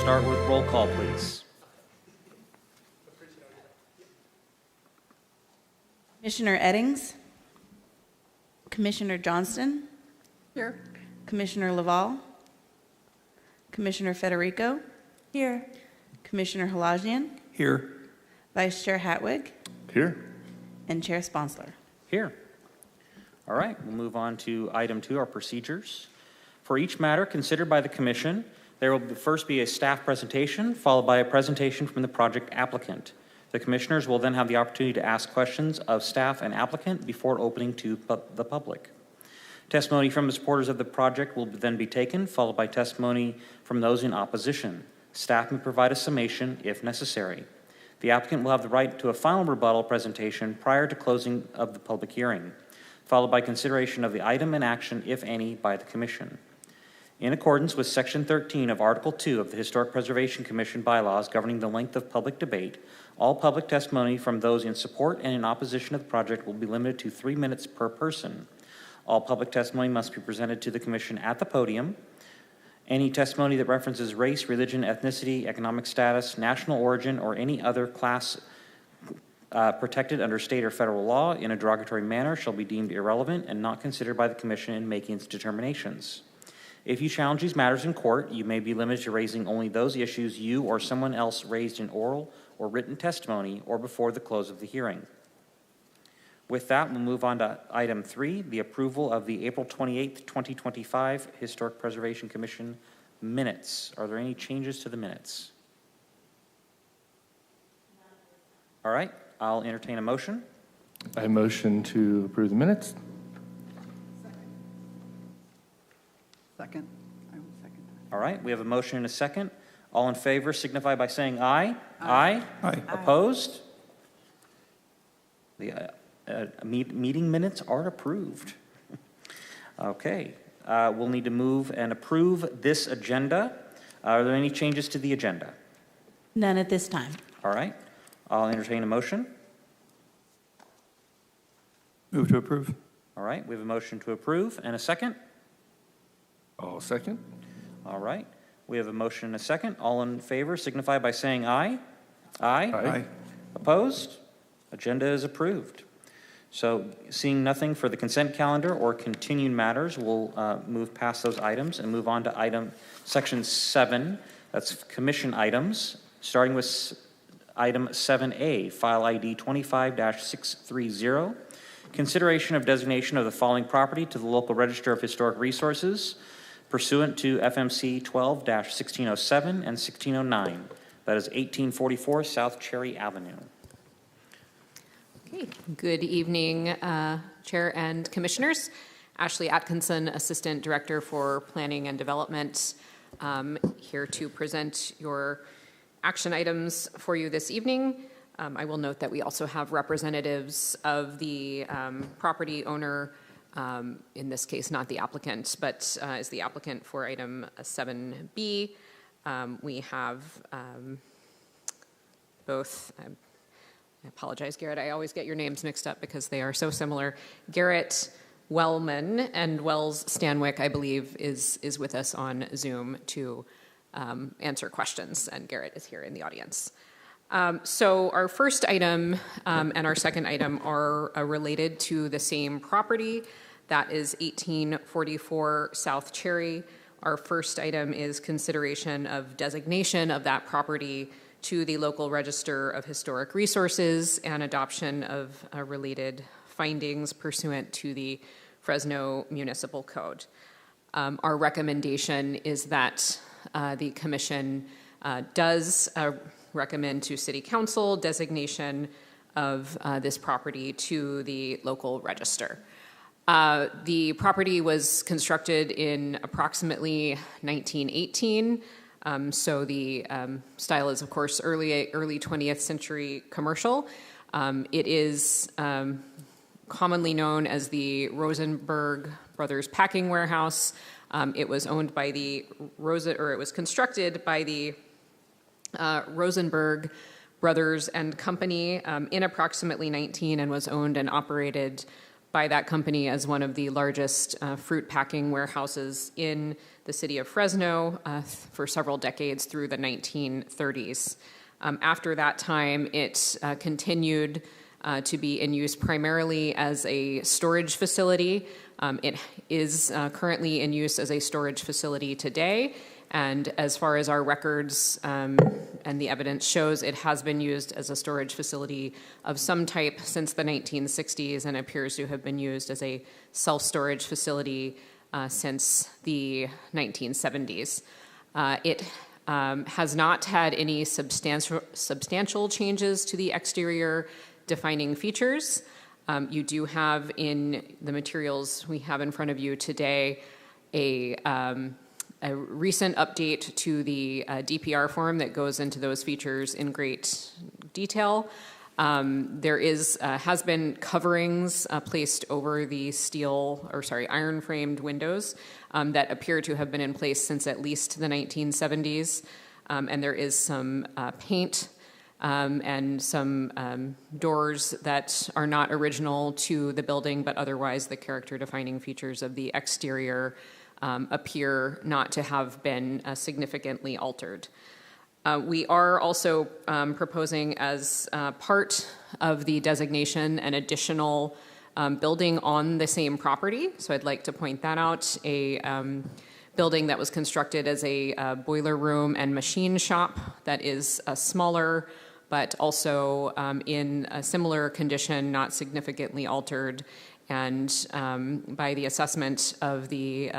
start with roll call, please. Commissioner Eddings, Commissioner Johnston, Here. Commissioner Laval, Commissioner Federico, Here. Commissioner Halajian, Here. Vice Chair Hatwig, Here. and Chair Sponsler. Here. All right, we'll move on to item 2, our procedures. For each matter considered by the Commission, there will first be a staff presentation, followed by a presentation from the project applicant. The Commissioners will then have the opportunity to ask questions of staff and applicant before opening to the public. Testimony from the supporters of the project will then be taken, followed by testimony from those in opposition. Staff may provide a summation if necessary. The applicant will have the right to a final rebuttal presentation prior to closing of the public hearing, followed by consideration of the item and action, if any, by the Commission. In accordance with Section 13 of Article 2 of the Historic Preservation Commission bylaws governing the length of public debate, all public testimony from those in support and in opposition of the project will be limited to 3 minutes per person. All public testimony must be presented to the Commission at the podium. Any testimony that references race, religion, ethnicity, economic status, national origin, or any other class protected under state or federal law in a derogatory manner shall be deemed irrelevant and not considered by the Commission in making its determinations. If you challenge these matters in court, you may be limited to raising only those issues you or someone else raised in oral or written testimony or before the close of the hearing. With that, we'll move on to item 3, the approval of the April 28th, 2025 Historic Preservation Commission minutes. Are there any changes to the minutes? All right, I'll entertain a motion. I motion to approve the minutes. Second. I will second that. All right, we have a motion and a second. All in favor signify by saying aye. Aye. Aye. Opposed? The meeting minutes are approved. Okay, we'll need to move and approve this agenda. Are there any changes to the agenda? None at this time. All right, I'll entertain a motion. Move to approve. All right, we have a motion to approve and a second. All second. All right, we have a motion and a second. All in favor signify by saying aye. Aye. Aye. Opposed? Agenda is approved. So seeing nothing for the consent calendar or continued matters, we'll move past those items and move on to section 7. That's commission items, starting with item 7A, file ID 25-630. Consideration of designation of the following property to the local register of historic resources pursuant to FMC 12-1607 and 1609. That is 1844 South Cherry Avenue. Okay. Good evening, Chair and Commissioners. Ashley Atkinson, Assistant Director for Planning and Development, here to present your action items for you this evening. I will note that we also have representatives of the property owner, in this case not the applicant, but is the applicant for item 7B. We have both, I apologize, Garrett, I always get your names mixed up because they are so similar. Garrett Wellman and Wells Stanwyck, I believe, is with us on Zoom to answer questions, and Garrett is here in the audience. So our first item and our second item are related to the same property. That is 1844 South Cherry. Our first item is consideration of designation of that property to the local register of historic resources and adoption of related findings pursuant to the Fresno Municipal Code. Our recommendation is that the Commission does recommend to City Council designation of this property to the local register. The property was constructed in approximately 1918, so the style is, of course, early 20th century commercial. It is commonly known as the Rosenberg Brothers Packing Warehouse. It was owned by it was constructed by the Rosenberg Brothers and Company in approximately 19 and was owned and operated by that company as one of the largest fruit packing warehouses in the city of Fresno for several decades through the 1930s. After that time, it continued to be in use primarily as a storage facility. It is currently in use as a storage facility today, and as far as our records and the evidence shows, it has been used as a storage facility of some type since the 1960s and appears to have been used as a self-storage facility since the 1970s. It has not had any substantial changes to the exterior defining features. You do have in the materials we have in front of you today a recent update to the DPR form that goes into those features in great detail. There has been coverings placed over the iron-framed windows that appear to have been in place since at least the 1970s. And there is some paint and some doors that are not original to the building, but otherwise the character-defining features of the exterior appear not to have been significantly altered. We are also proposing as part of the designation an additional building on the same property. So I'd like to point that out, a building that was constructed as a boiler room and machine shop that is smaller, but also in a similar condition, not significantly altered. And by the assessment of the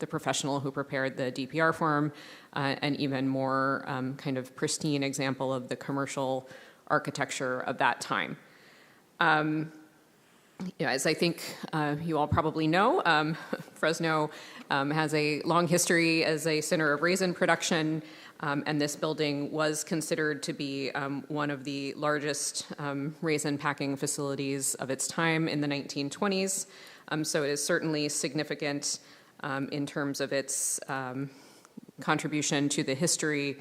professional who prepared the DPR form, an even more kind of pristine example of the commercial architecture of that time. As I think you all probably know, Fresno has a long history as a center of raisin production, and this building was considered to be one of the largest raisin packing facilities of its time in the 1920s. So it is certainly significant in terms of its contribution to the history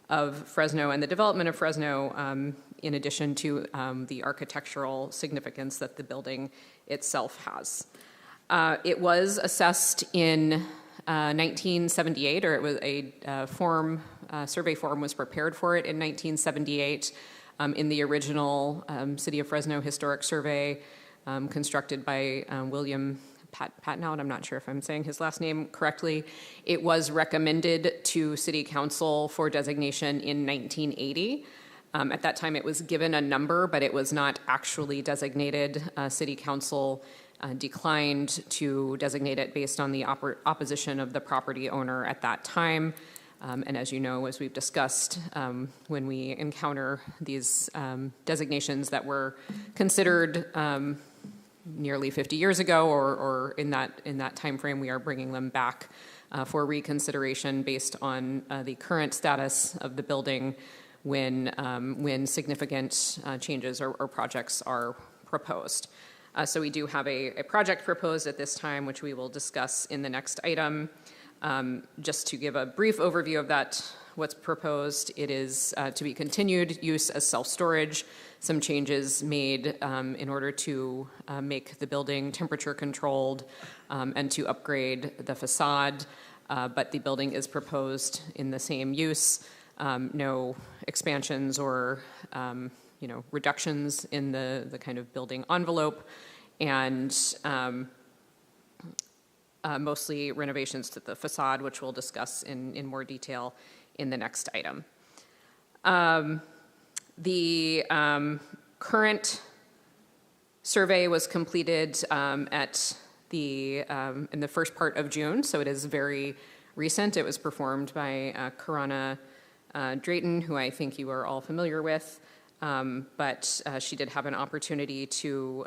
of Fresno and the development of Fresno, in addition to the architectural significance that the building itself has. It was assessed in 1978, or it was a survey form was prepared for it in 1978 in the original City of Fresno Historic Survey constructed by William Patnout. I'm not sure if I'm saying his last name correctly. It was recommended to City Council for designation in 1980. At that time, it was given a number, but it was not actually designated. City Council declined to designate it based on the opposition of the property owner at that time. And as you know, as we've discussed, when we encounter these designations that were considered nearly 50 years ago, or in that time frame, we are bringing them back for reconsideration based on the current status of the building when significant changes or projects are proposed. So we do have a project proposed at this time, which we will discuss in the next item. Just to give a brief overview of that, what's proposed, it is to be continued use as self-storage, some changes made in order to make the building temperature controlled and to upgrade the facade, but the building is proposed in the same use, no expansions or reductions in the kind of building envelope, and mostly renovations to the facade, which we'll discuss in more detail in the next item. The current survey was completed in the first part of June, so it is very recent. It was performed by Karana Drayton, who I think you are all familiar with, but she did have an opportunity to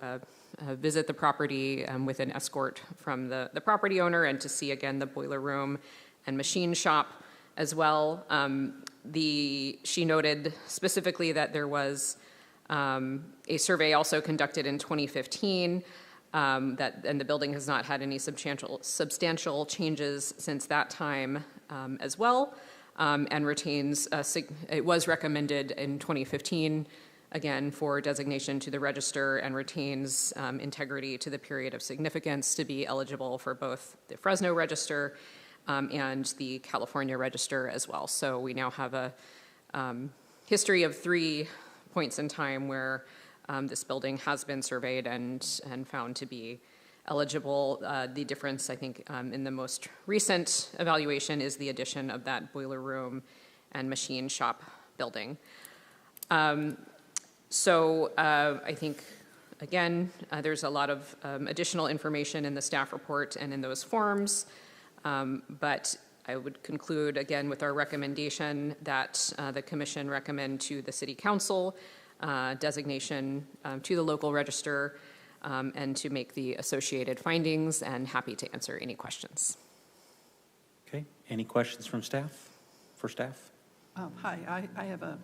visit the property with an escort from the property owner and to see again the boiler room and machine shop as well. She noted specifically that there was a survey also conducted in 2015 and the building has not had any substantial changes since that time as well, and retains it was recommended in 2015 again, for designation to the register and retains integrity to the period of significance to be eligible for both the Fresno register and the California register as well. So we now have a history of 3 points in time where this building has been surveyed and found to be eligible. The difference, I think, in the most recent evaluation is the addition of that boiler room and machine shop building. So I think, again, there's a lot of additional information in the staff report and in those forms, but I would conclude, again, with our recommendation that the commission recommend to the city council designation to the local register and to make the associated findings, and happy to answer any questions. Okay, any questions from staff, for staff? Hi, I have a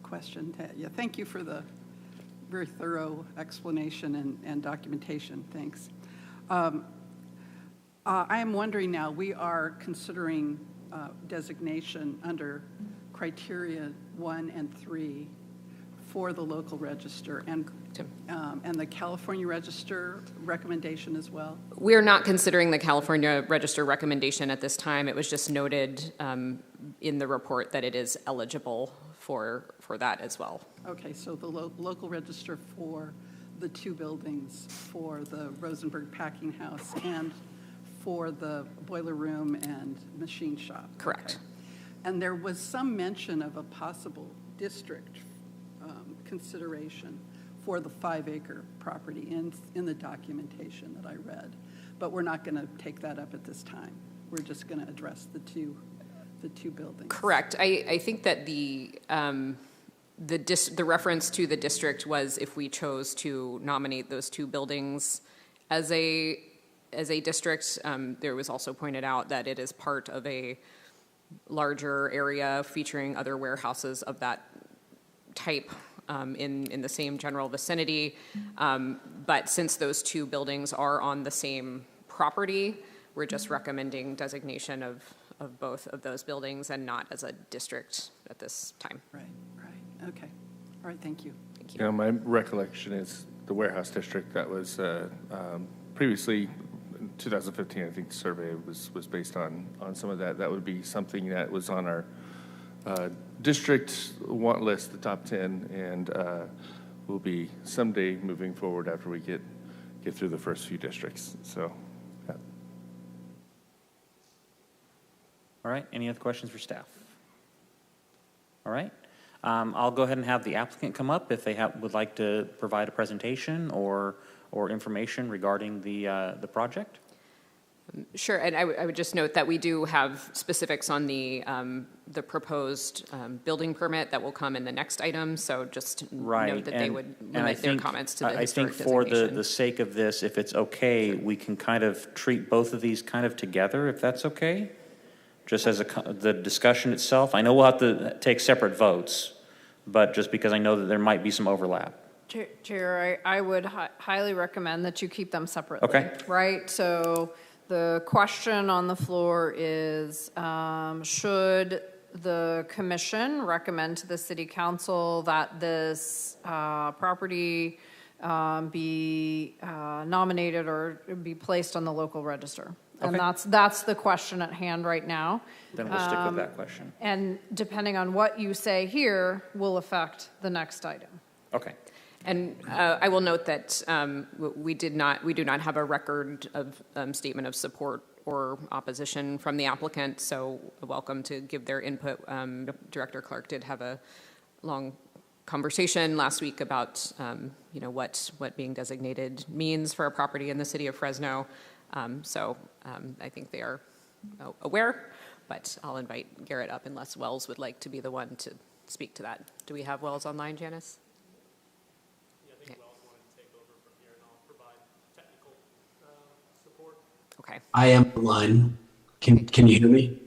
question. Yeah, thank you for the very thorough explanation and documentation. Thanks. I am wondering now, we are considering designation under criteria 1 and 3 for the local register and the California register recommendation as well? We're not considering the California register recommendation at this time. It was just noted in the report that it is eligible for that as well. Okay, so the local register for the 2 buildings, for the Rosenberg Packing House and for the boiler room and machine shop. Correct. Okay. And there was some mention of a possible district consideration for the 5-acre property in the documentation that I read. But we're not going to take that up at this time. We're just going to address the two buildings. Correct. I think that the reference to the district was if we chose to nominate those 2 buildings as a district. There was also pointed out that it is part of a larger area featuring other warehouses of that type in the same general vicinity. But since those 2 buildings are on the same property, we're just recommending designation of both of those buildings and not as a district at this time. Right. Okay. All right, thank you. Thank You know, my recollection is the warehouse district that was previously, in 2015, I think the survey was based on some of that. That would be something that was on our district want list, the top 10, and will be someday moving forward after we get through the first few districts. So, yeah. All right, any other questions for staff? All right, I'll go ahead and have the applicant come up if they would like to provide a presentation or information regarding the project. Sure, and I would just note that we do have specifics on the proposed building permit that will come in the next item, so just note that they would limit their comments to the historic designation. I think for the sake of this, if it's okay, we can kind of treat both of these kind of together, if that's okay? Just as the discussion itself. I know we'll have to take separate votes, but just because I know that there might be some overlap. Chair, I would highly recommend that you keep them separately. Okay. Right? So the question on the floor is, should the commission recommend to the city council that this property be nominated or be placed on the local register? And Okay. that's the question at hand right now. Then we'll stick with that question. And depending on what you say here will affect the next item. Okay. And I will note that we do not have a record of statement of support or opposition from the applicant, so welcome to give their input. Director Clark did have a long conversation last week about what being designated means for a property in the city of Fresno. So I think they are aware, but I'll invite Garrett up unless Wells would like to be the one to speak to that. Do we have Wells online, Janice? I think Wells wanted to take over from here, and I'll provide technical support. Okay. I am online. Can you hear me?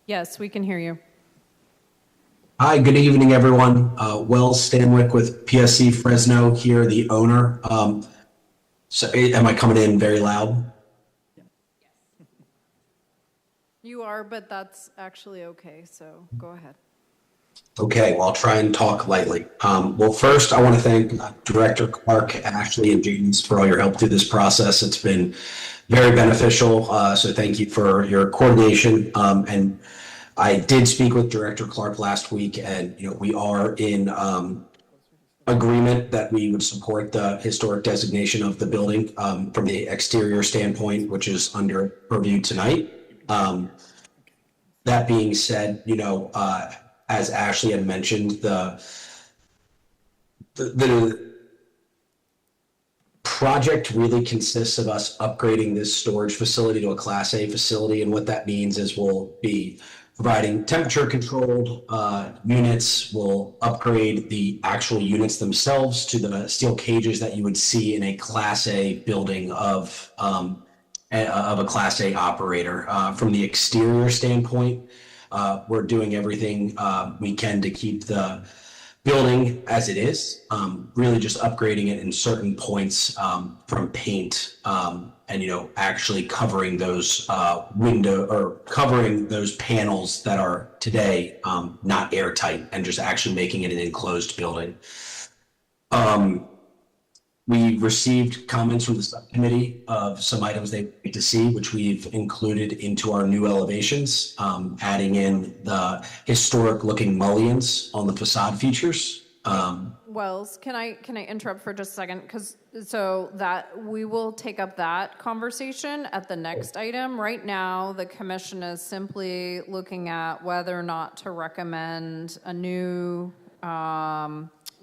Yes, we can hear you. Hi, good evening, everyone. Wells Stanwyck with PSC Fresno here, the owner. So am I coming in very loud? You are, but that's actually okay, so go ahead. Okay, well, I'll try and talk lightly. Well, first, I want to thank Director Clark, Ashley, and James for all your help through this process. It's been very beneficial, so thank you for your coordination. And I did speak with Director Clark last week, and we are in agreement that we would support the historic designation of the building from the exterior standpoint, which is under review tonight. That being said, as Ashley had mentioned, the project really consists of us upgrading this storage facility to a Class A facility, and what that means is we'll be providing temperature-controlled units. We'll upgrade the actual units themselves to the steel cages that you would see in a Class A building of a Class A operator. From the exterior standpoint, we're doing everything we can to keep the building as it is, really just upgrading it in certain points from paint and actually covering those covering those panels that are today not airtight, and just actually making it an enclosed building. We received comments from the subcommittee of some items they'd like to see, which we've included into our new elevations, adding in the historic looking mullions on the facade features. Wells, can I interrupt for just a second? So that we will take up that conversation at the next item. Right now, the commission is simply looking at whether or not to recommend a new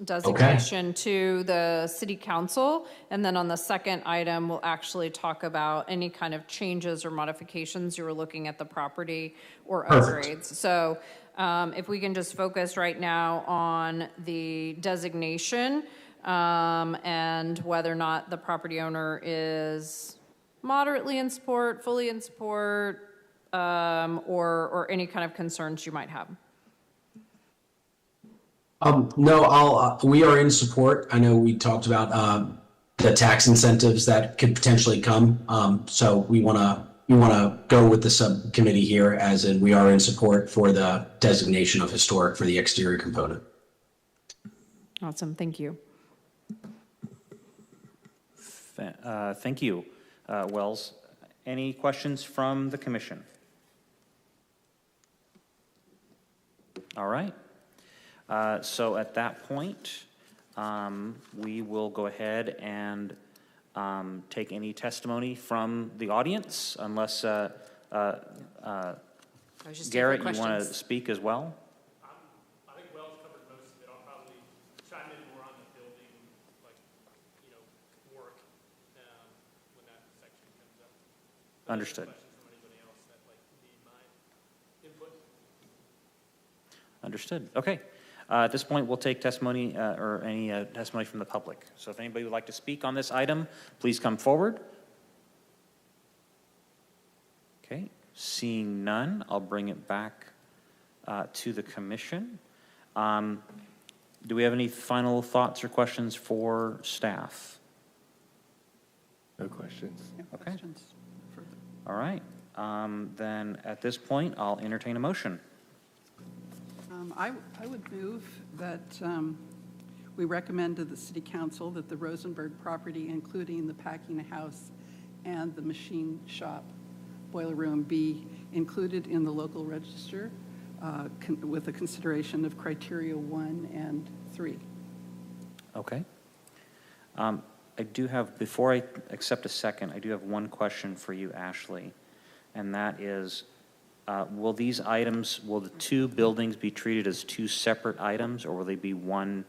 designation to the city council. And then on the second item, we'll actually talk about any kind of changes or modifications you were looking at the property or upgrades. So if we can just focus right now on the designation and whether or not the property owner is moderately in support, fully in support, or any kind of concerns you might have. No, we are in support. I know we talked about the tax incentives that could potentially come. So we want to go with the subcommittee here, as in we are in support for the designation of historic for the exterior component. Awesome, thank you. Thank you, Wells. Any questions from the commission? All right. So at that point, we will go ahead and take any testimony from the audience, unless Garrett, you want to speak as well? I think Wells covered most of it. I'll probably chime in more on the building, work when that section comes up. Understood. Questions from anybody else that need my input? Understood. Okay. At this point, we'll take testimony or any testimony from the public. So if anybody would like to speak on this item, please come forward. Okay. Seeing none, I'll bring it back to the commission. Do we have any final thoughts or questions for staff? No questions. Yeah, Okay. questions further? All right. Then at this point, I'll entertain a motion. I would move that we recommend to the city council that the Rosenberg property, including the packing house and the machine shop boiler room, be included in the local register with a consideration of criteria 1 and 3. Okay. I do have, before I accept a second, I do have one question for you, Ashley, and that is, will the two buildings be treated as two separate items, or will they be one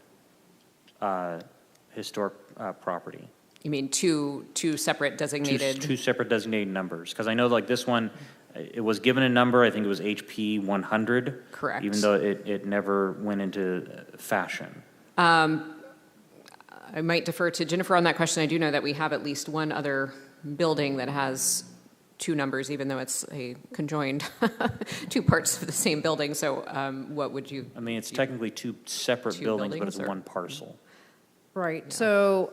historic property? You mean two separate designated? Two separate designated numbers, because I know this one, it was given a number, I think it was HP 100. Correct. Even though it never went into fashion. I might defer to Jennifer on that question. I do know that we have at least one other building that has two numbers, even though it's a conjoined two parts of the same building. So what would you? I mean, it's technically two separate buildings, but it's or? one parcel. Right, so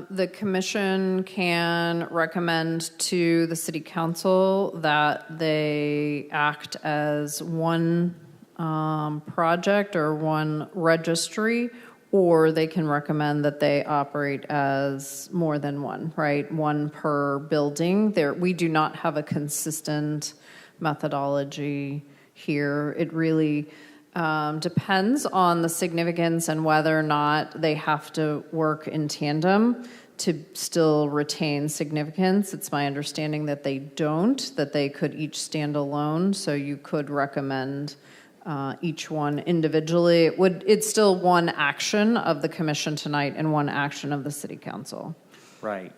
the commission can recommend to the city council that they act as one project or one registry, or they can recommend that they operate as more than one, right? One per building. We do not have a consistent methodology here. It really depends on the significance and whether or not they have to work in tandem to still retain significance. It's my understanding that they don't, that they could each stand alone, so you could recommend each one individually. It's still one action of the commission tonight and one action of the city council. Right.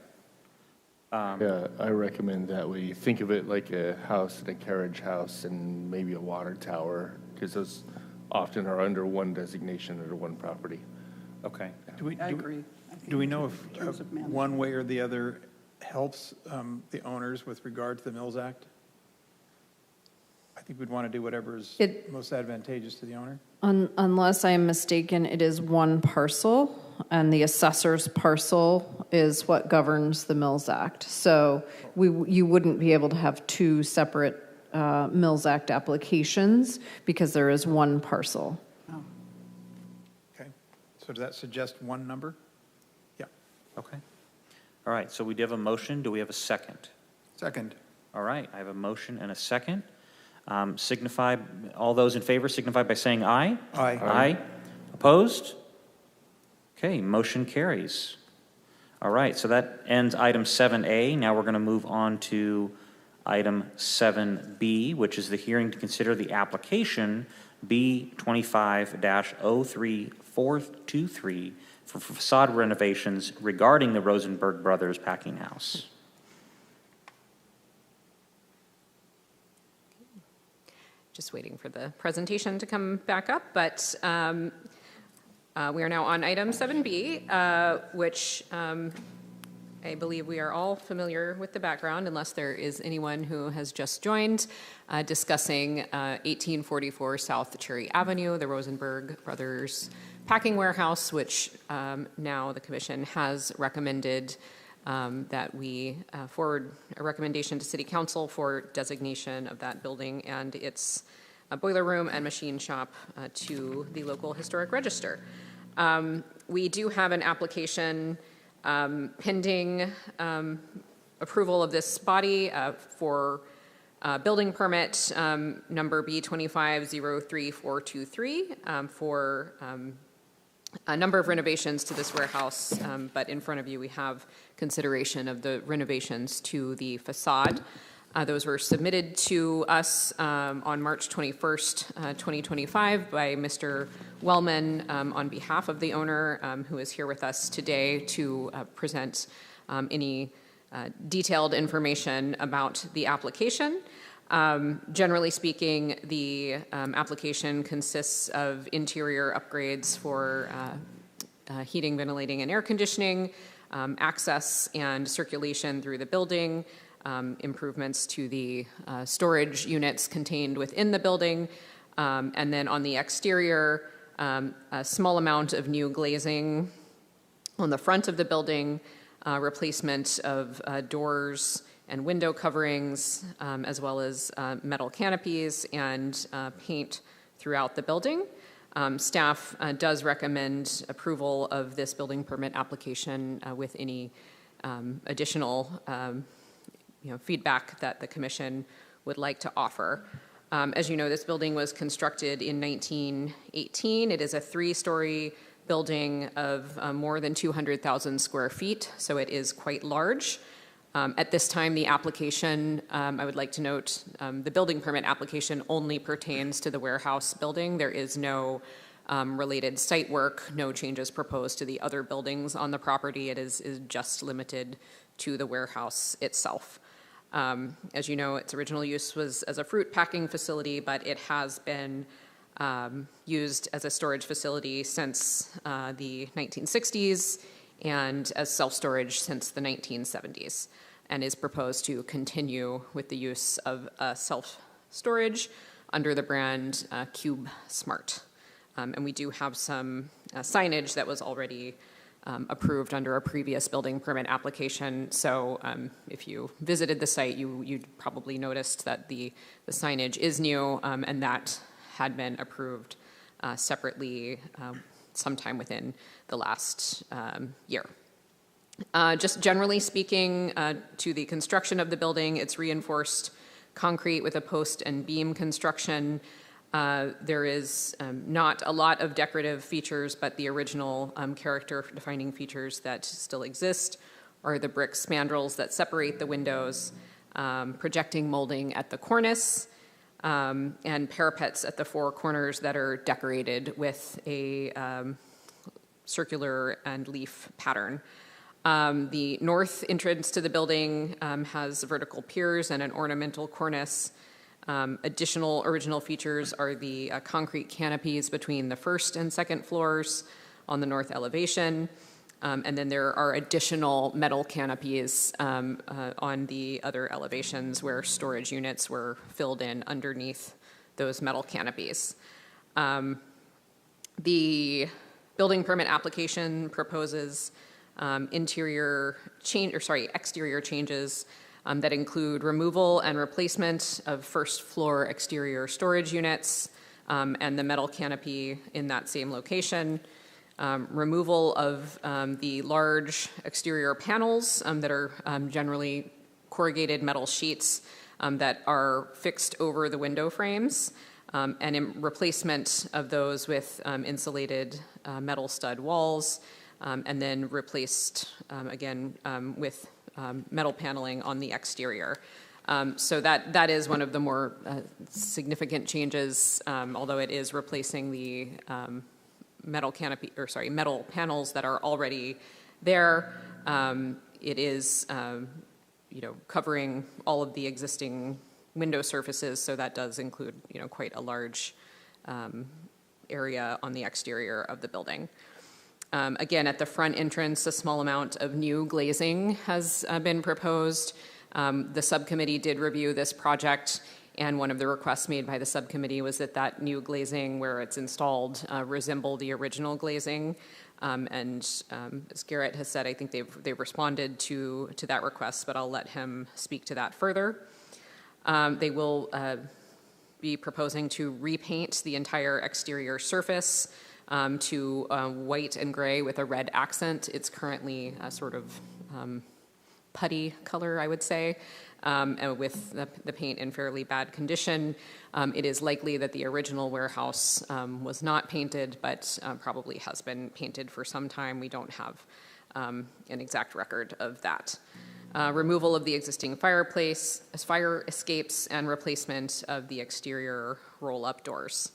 Yeah, I recommend that we think of it like a house and a carriage house and maybe a water tower, because those often are under one designation under one property. Okay. I agree. I think Do we know in if terms of management. one way or the other helps the owners with regard to the Mills Act? I think we'd want to do whatever is most advantageous to the owner. Unless I am mistaken, it is one parcel, and the assessor's parcel is what governs the Mills Act. So you wouldn't be able to have two separate Mills Act applications because there is one parcel. Oh, Okay. So does that suggest one number? Yeah. Okay. All right, so we do have a motion. Do we have a second? Second. All right, I have a motion and a second. All those in favor signify by saying aye. Aye. Aye. Opposed? Okay, motion carries. All right, so that ends item 7A. Now we're going to move on to item 7B, which is the hearing to consider the application B25-03423 for facade renovations regarding the Rosenberg Brothers Packing House. Just waiting for the presentation to come back up, but we are now on item 7B, which I believe we are all familiar with the background, unless there is anyone who has just joined, discussing 1844 South Cherry Avenue, the Rosenberg Brothers Packing Warehouse, which now the commission has recommended that we forward a recommendation to City Council for designation of that building and its boiler room and machine shop to the local historic register. We do have an application pending approval of this body for building permit number B25-03423 for a number of renovations to this warehouse, but in front of you we have consideration of the renovations to the facade. Those were submitted to us on March 21st, 2025 by Mr. Wellman on behalf of the owner, who is here with us today to present any detailed information about the application. Generally speaking, the application consists of interior upgrades for heating, ventilating, and air conditioning, access and circulation through the building, improvements to the storage units contained within the building, and then on the exterior, a small amount of new glazing on the front of the building, replacement of doors and window coverings, as well as metal canopies and paint throughout the building. Staff does recommend approval of this building permit application with any additional feedback that the commission would like to offer. As you know, this building was constructed in 1918. It is a 3-story building of more than 200,000 square feet, so it is quite large. At this time, the application, I would like to note, the building permit application only pertains to the warehouse building. There is no related site work, no changes proposed to the other buildings on the property. It is just limited to the warehouse itself. As you know, its original use was as a fruit packing facility, but it has been used as a storage facility since the 1960s and as self-storage since the 1970s, and is proposed to continue with the use of self-storage under the brand Cube Smart. And we do have some signage that was already approved under a previous building permit application. So if you visited the site, you'd probably noticed that the signage is new, and that had been approved separately sometime within the last year. Just generally speaking, to the construction of the building, it's reinforced concrete with a post and beam construction. There is not a lot of decorative features, but the original character-defining features that still exist are the brick spandrels that separate the windows, projecting molding at the cornice, and parapets at the four corners that are decorated with a circular and leaf pattern. The north entrance to the building has vertical piers and an ornamental cornice. Additional original features are the concrete canopies between the first and second floors on the north elevation. And then there are additional metal canopies on the other elevations where storage units were filled in underneath those metal canopies. The building permit application proposes exterior changes that include removal and replacement of first floor exterior storage units and the metal canopy in that same location. Removal of the large exterior panels that are generally corrugated metal sheets that are fixed over the window frames, and in replacement of those with insulated metal stud walls, and then replaced again with metal paneling on the exterior. So that is one of the more significant changes, although it is replacing the metal panels that are already there. It is, covering all of the existing window surfaces, so that does include, quite a large area on the exterior of the building. Again, at the front entrance, a small amount of new glazing has been proposed. The subcommittee did review this project, and one of the requests made by the subcommittee was that new glazing, where it's installed, resemble the original glazing. As Garrett has said, I think they've responded to that request, but I'll let him speak to that further. They will be proposing to repaint the entire exterior surface to white and gray with a red accent. It's currently a sort of putty color, I would say, with the paint in fairly bad condition. It is likely that the original warehouse was not painted, but probably has been painted for some time. We don't have an exact record of that. Removal of the existing fireplace, fire escapes, and replacement of the exterior roll-up doors.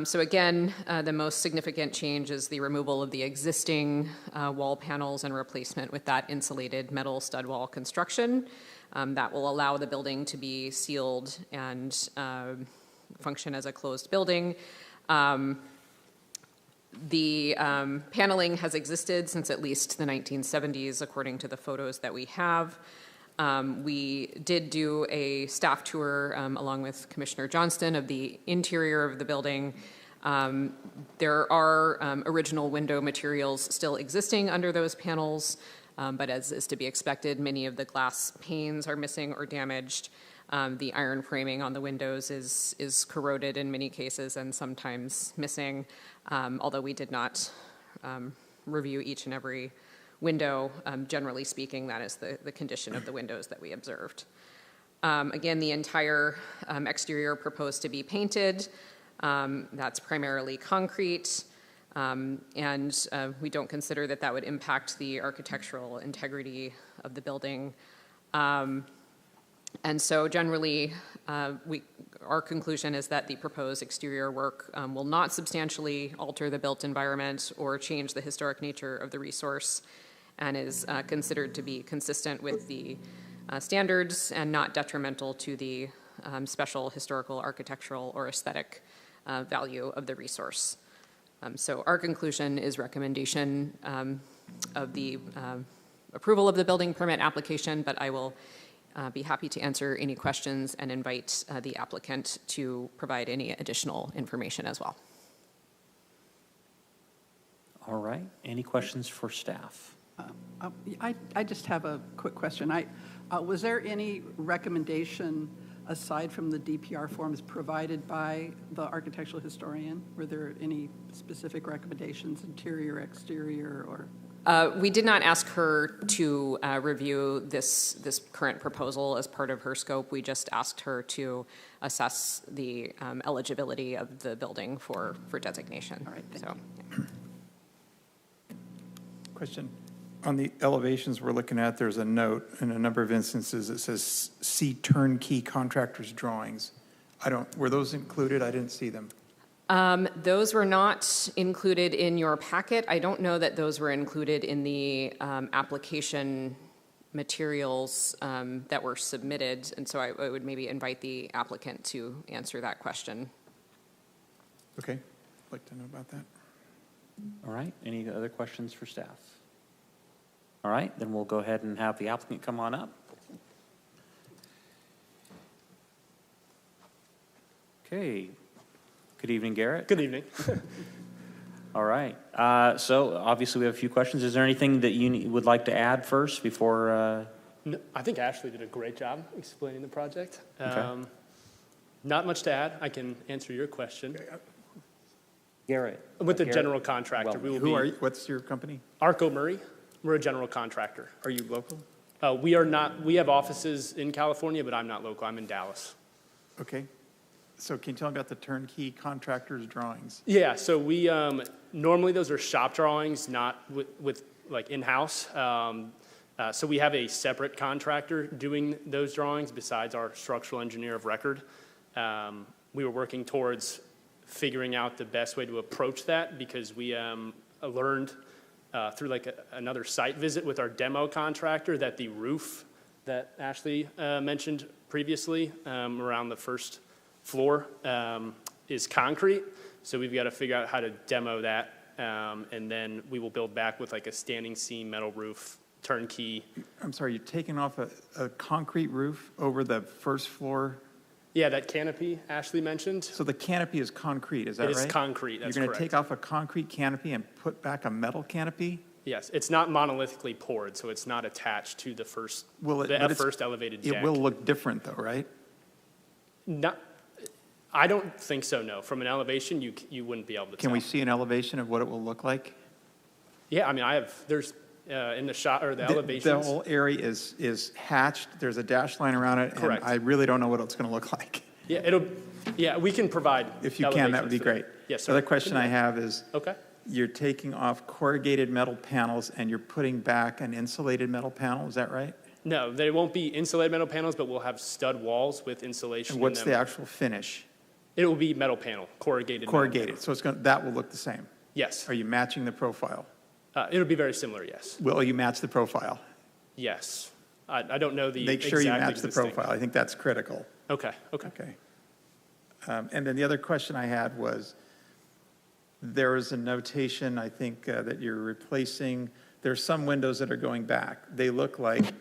So again, the most significant change is the removal of the existing wall panels and replacement with that insulated metal stud wall construction. That will allow the building to be sealed and function as a closed building. The paneling has existed since at least the 1970s, according to the photos that we have. We did do a staff tour along with Commissioner Johnston of the interior of the building. There are original window materials still existing under those panels, but as is to be expected, many of the glass panes are missing or damaged. The iron framing on the windows is corroded in many cases and sometimes missing, although we did not review each and every window. Generally speaking, that is the condition of the windows that we observed. Again, the entire exterior proposed to be painted. That's primarily concrete, and we don't consider that would impact the architectural integrity of the building. And so generally, our conclusion is that the proposed exterior work will not substantially alter the built environment or change the historic nature of the resource, and is considered to be consistent with the standards and not detrimental to the special historical, architectural, or aesthetic value of the resource. So our conclusion is recommendation of the approval of the building permit application, but I will be happy to answer any questions and invite the applicant to provide any additional information as well. All right. Any questions for staff? I just have a quick question. Was there any recommendation aside from the DPR forms provided by the architectural historian? Were there any specific recommendations, interior, exterior, or? We did not ask her to review this current proposal as part of her scope. We just asked her to assess the eligibility of the building for designation. All right, thank So, you. Question. On the elevations we're looking at, there's a note in a number of instances that says, see turnkey contractor's drawings. Were those included? I didn't see them. those were not included in your packet. I don't know that those were included in the application materials that were submitted, and so I would maybe invite the applicant to answer that question. Okay, I'd like to know about that. All right, any other questions for staff? All right, then we'll go ahead and have the applicant come on up. Okay, good evening, Garrett. Good evening. All right, so obviously we have a few questions. Is there anything that you would like to add first before? No, I think Ashley did a great job explaining the project. Okay. Not much to add. I can answer your question. Garrett. With the Garrett general contractor, we will Who are be you? What's your company? Arco Murray. We're a general contractor. Are you local? We are not. We have offices in California, but I'm not local. I'm in Dallas. Okay. So can you tell me about the turnkey contractor's drawings? Yeah. So we normally those are shop drawings, not with like in-house. So we have a separate contractor doing those drawings besides our structural engineer of record. We were working towards figuring out the best way to approach that because we learned through like another site visit with our demo contractor that the roof that Ashley mentioned previously around the first floor is concrete. So we've got to figure out how to demo that. And then we will build back with like a standing seam metal roof turnkey. I'm sorry, you're taking off a concrete roof over the first floor? Yeah, that canopy Ashley mentioned. So the canopy is concrete, is that right? It is concrete, that's You're correct. going to take off a concrete canopy and put back a metal canopy? Yes, it's not monolithically poured, so it's not attached to the first, But the first elevated deck. It will look different though, right? Not, I don't think so, no. From an elevation, you wouldn't be able to tell. Can we see an elevation of what it will look like? Yeah, I mean, there's, in the shot, or the elevations. The whole area is hatched, there's a dash line around it. Correct. And I really don't know what it's going to look like. Yeah, we can provide. If you can, that would be elevations for great. Yes, sir. The other question I have is, Okay. you're taking off corrugated metal panels and you're putting back an insulated metal panel, is that right? No, they won't be insulated metal panels, but we'll have stud walls with insulation And in what's them. the actual finish? It will be metal panel, corrugated. metal Corrugated, so that will look the same. panel. Yes. Are you matching the profile? It'll be very similar, yes. Will you match the profile? Yes. I don't know the Make sure you exact match the existing. profile, I think that's critical. Okay. Okay. And then the other question I had was, there is a notation, I think, that you're replacing, there's some windows that are going back. They look like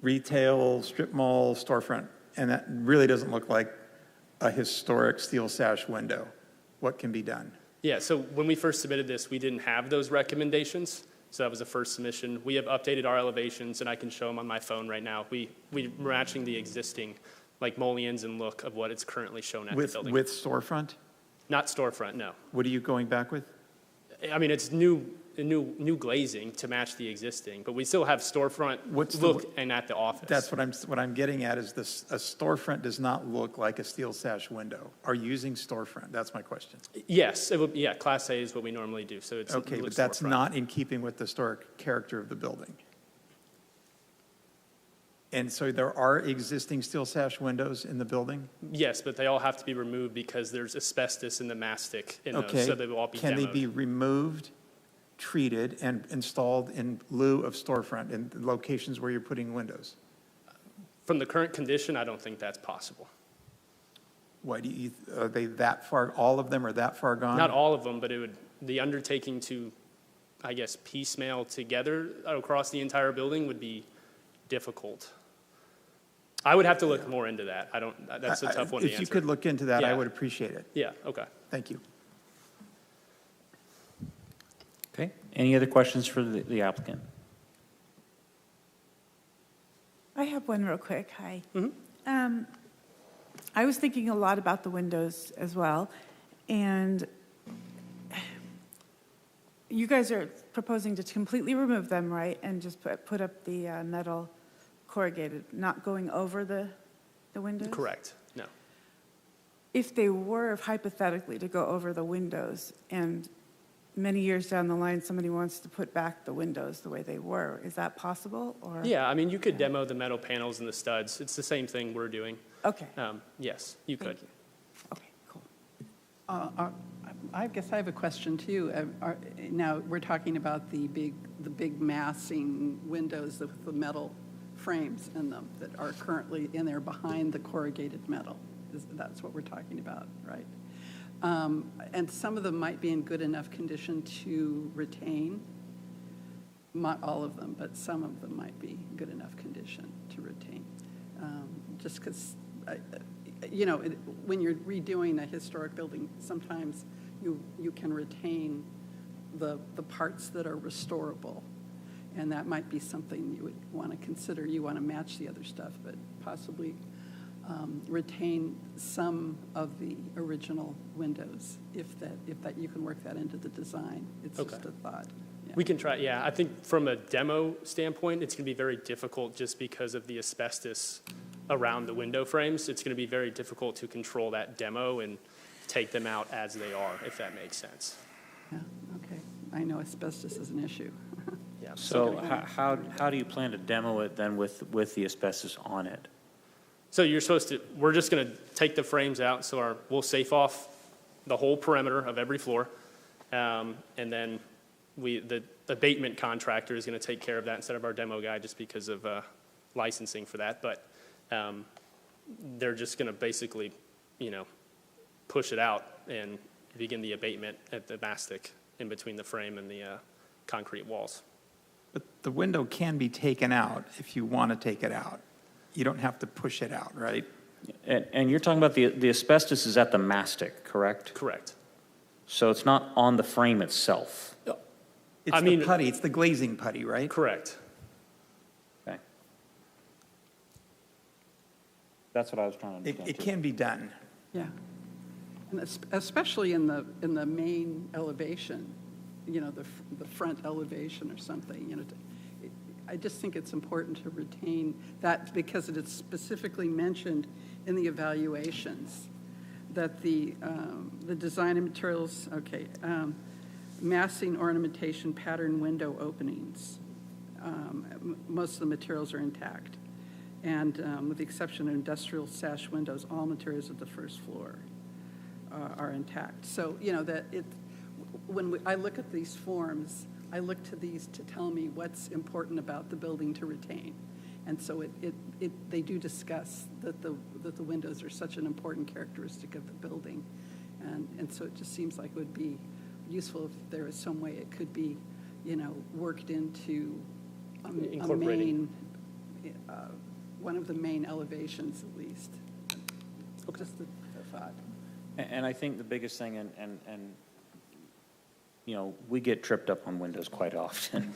retail, strip mall, storefront, and that really doesn't look like a historic steel sash window. What can be done? Yeah, so when we first submitted this, we didn't have those recommendations. So that was the first submission. We have updated our elevations, and I can show them on my phone right now. We're matching the existing, like mullions and look of what it's currently shown at the building. With storefront? Not storefront, no. What are you going back with? I mean, it's new glazing to match the existing, but we still have storefront look and at the office. That's what I'm getting at is this, a storefront does not look like a steel sash window. Are you using storefront? That's my question. Yes, yeah, Class A is what we normally do, so it's. Okay, it but looks that's storefront. not in keeping with the historic character of the building. And so there are existing steel sash windows in the building? Yes, but they all have to be removed because there's asbestos in the mastic in those, Okay. so they will all be Can they demoed. be removed, treated, and installed in lieu of storefront in the locations where you're putting windows? From the current condition, I don't think that's possible. Why are they that far, all of them are that far gone? Not all of them, but the undertaking to, I guess, piecemeal together across the entire building would be difficult. I would have to look more into that. That's a tough one to answer. If you could look into that, I Yeah. would appreciate it. Yeah, okay. Thank you. Okay, any other questions for the applicant? I have one real quick. Hi. I was thinking a lot about the windows as well, and you guys are proposing to completely remove them, right? And just put up the metal corrugated, not going over the windows? Correct, no. If they were hypothetically to go over the windows and many years down the line, somebody wants to put back the windows the way they were, is that possible, or? Yeah, I mean, you could demo the metal panels and the studs. It's the same thing we're doing. Okay, Yes, you could. thank you. Okay, cool. I guess I have a question too. Now, we're talking about the big massing windows with the metal frames in them that are currently in there behind the corrugated metal. That's what we're talking about, right? And some of them might be in good enough condition to retain, not all of them, but some of them might be good enough condition to retain. Just because, when you're redoing a historic building, sometimes you can retain the parts that are restorable. And that might be something you would want to consider. You want to match the other stuff, but possibly retain some of the original windows, if that you can work that into the design. It's Okay. just a thought. Yeah. We can try, yeah. I think from a demo standpoint, it's going to be very difficult just because of the asbestos around the window frames. It's going to be very difficult to control that demo and take them out as they are, if that makes sense. Yeah, okay. I know asbestos is an issue. Yeah. So how do you plan to demo it then with the asbestos on it? So we're just going to take the frames out, so we'll safe off the whole perimeter of every floor. And then the abatement contractor is going to take care of that instead of our demo guy, just because of licensing for that. But they're just going to basically, push it out and begin the abatement at the mastic in between the frame and the concrete walls. But the window can be taken out if you want to take it out. You don't have to push it out, right? And you're talking about the asbestos is at the mastic, correct? Correct. So it's not on the frame itself? It's the putty, it's the glazing putty, right? Correct. Okay. That's what I was trying to understand. It too. can be done. Yeah. And especially in the main elevation, the front elevation or something, I just think it's important to retain that because it is specifically mentioned in the evaluations that the design and materials, massing, ornamentation, pattern window openings, most of the materials are intact. And with the exception of industrial sash windows, all materials at the first floor are intact. So, when I look at these forms, I look to these to tell me what's important about the building to retain. And so they do discuss that the windows are such an important characteristic of the building. And so it just seems like it would be useful if there is some way it could be, worked into a main, one of the main elevations at least. Just a thought. And I think the biggest thing, and we get tripped up on windows quite often,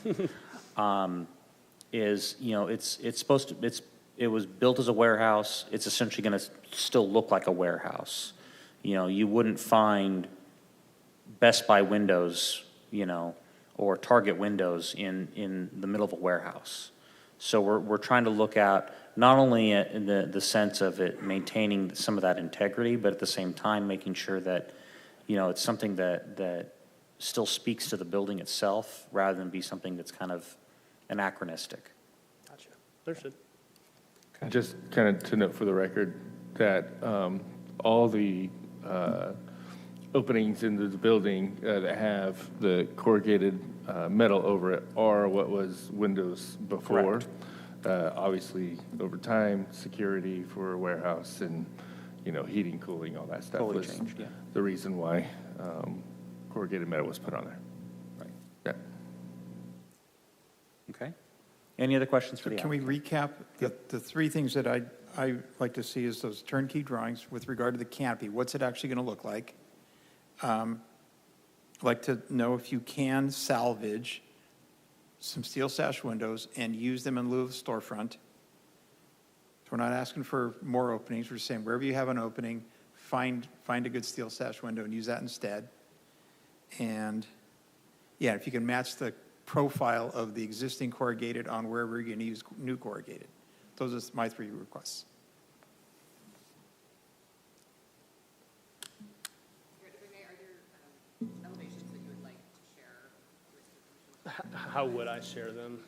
is, it's supposed to, it was built as a warehouse. It's essentially going to still look like a warehouse. You wouldn't find Best Buy windows, or Target windows in the middle of a warehouse. So we're trying to look at not only in the sense of it maintaining some of that integrity, but at the same time making sure that, it's something that still speaks to the building itself rather than be something that's kind of anachronistic. Gotcha. Understood. Just kind of to note for the record that all the openings into the building that have the corrugated metal over it are what was windows before. Correct. Obviously, over time, security for a warehouse and, heating, cooling, all that stuff Totally was changed, yeah. the reason why corrugated metal was put on there. Right. Yeah. Okay. Any other questions for the Can we recap the three things that I like to see is those turnkey drawings with regard to the canopy? What's it actually going to look like? I'd like to know if you can salvage some steel sash windows and use them in lieu of storefront. We're not asking for more openings. We're saying wherever you have an opening, find a good steel sash window and use that instead. And yeah, if you can match the profile of the existing corrugated on wherever you're going to use new corrugated. Those are my 3 requests. How would I share them?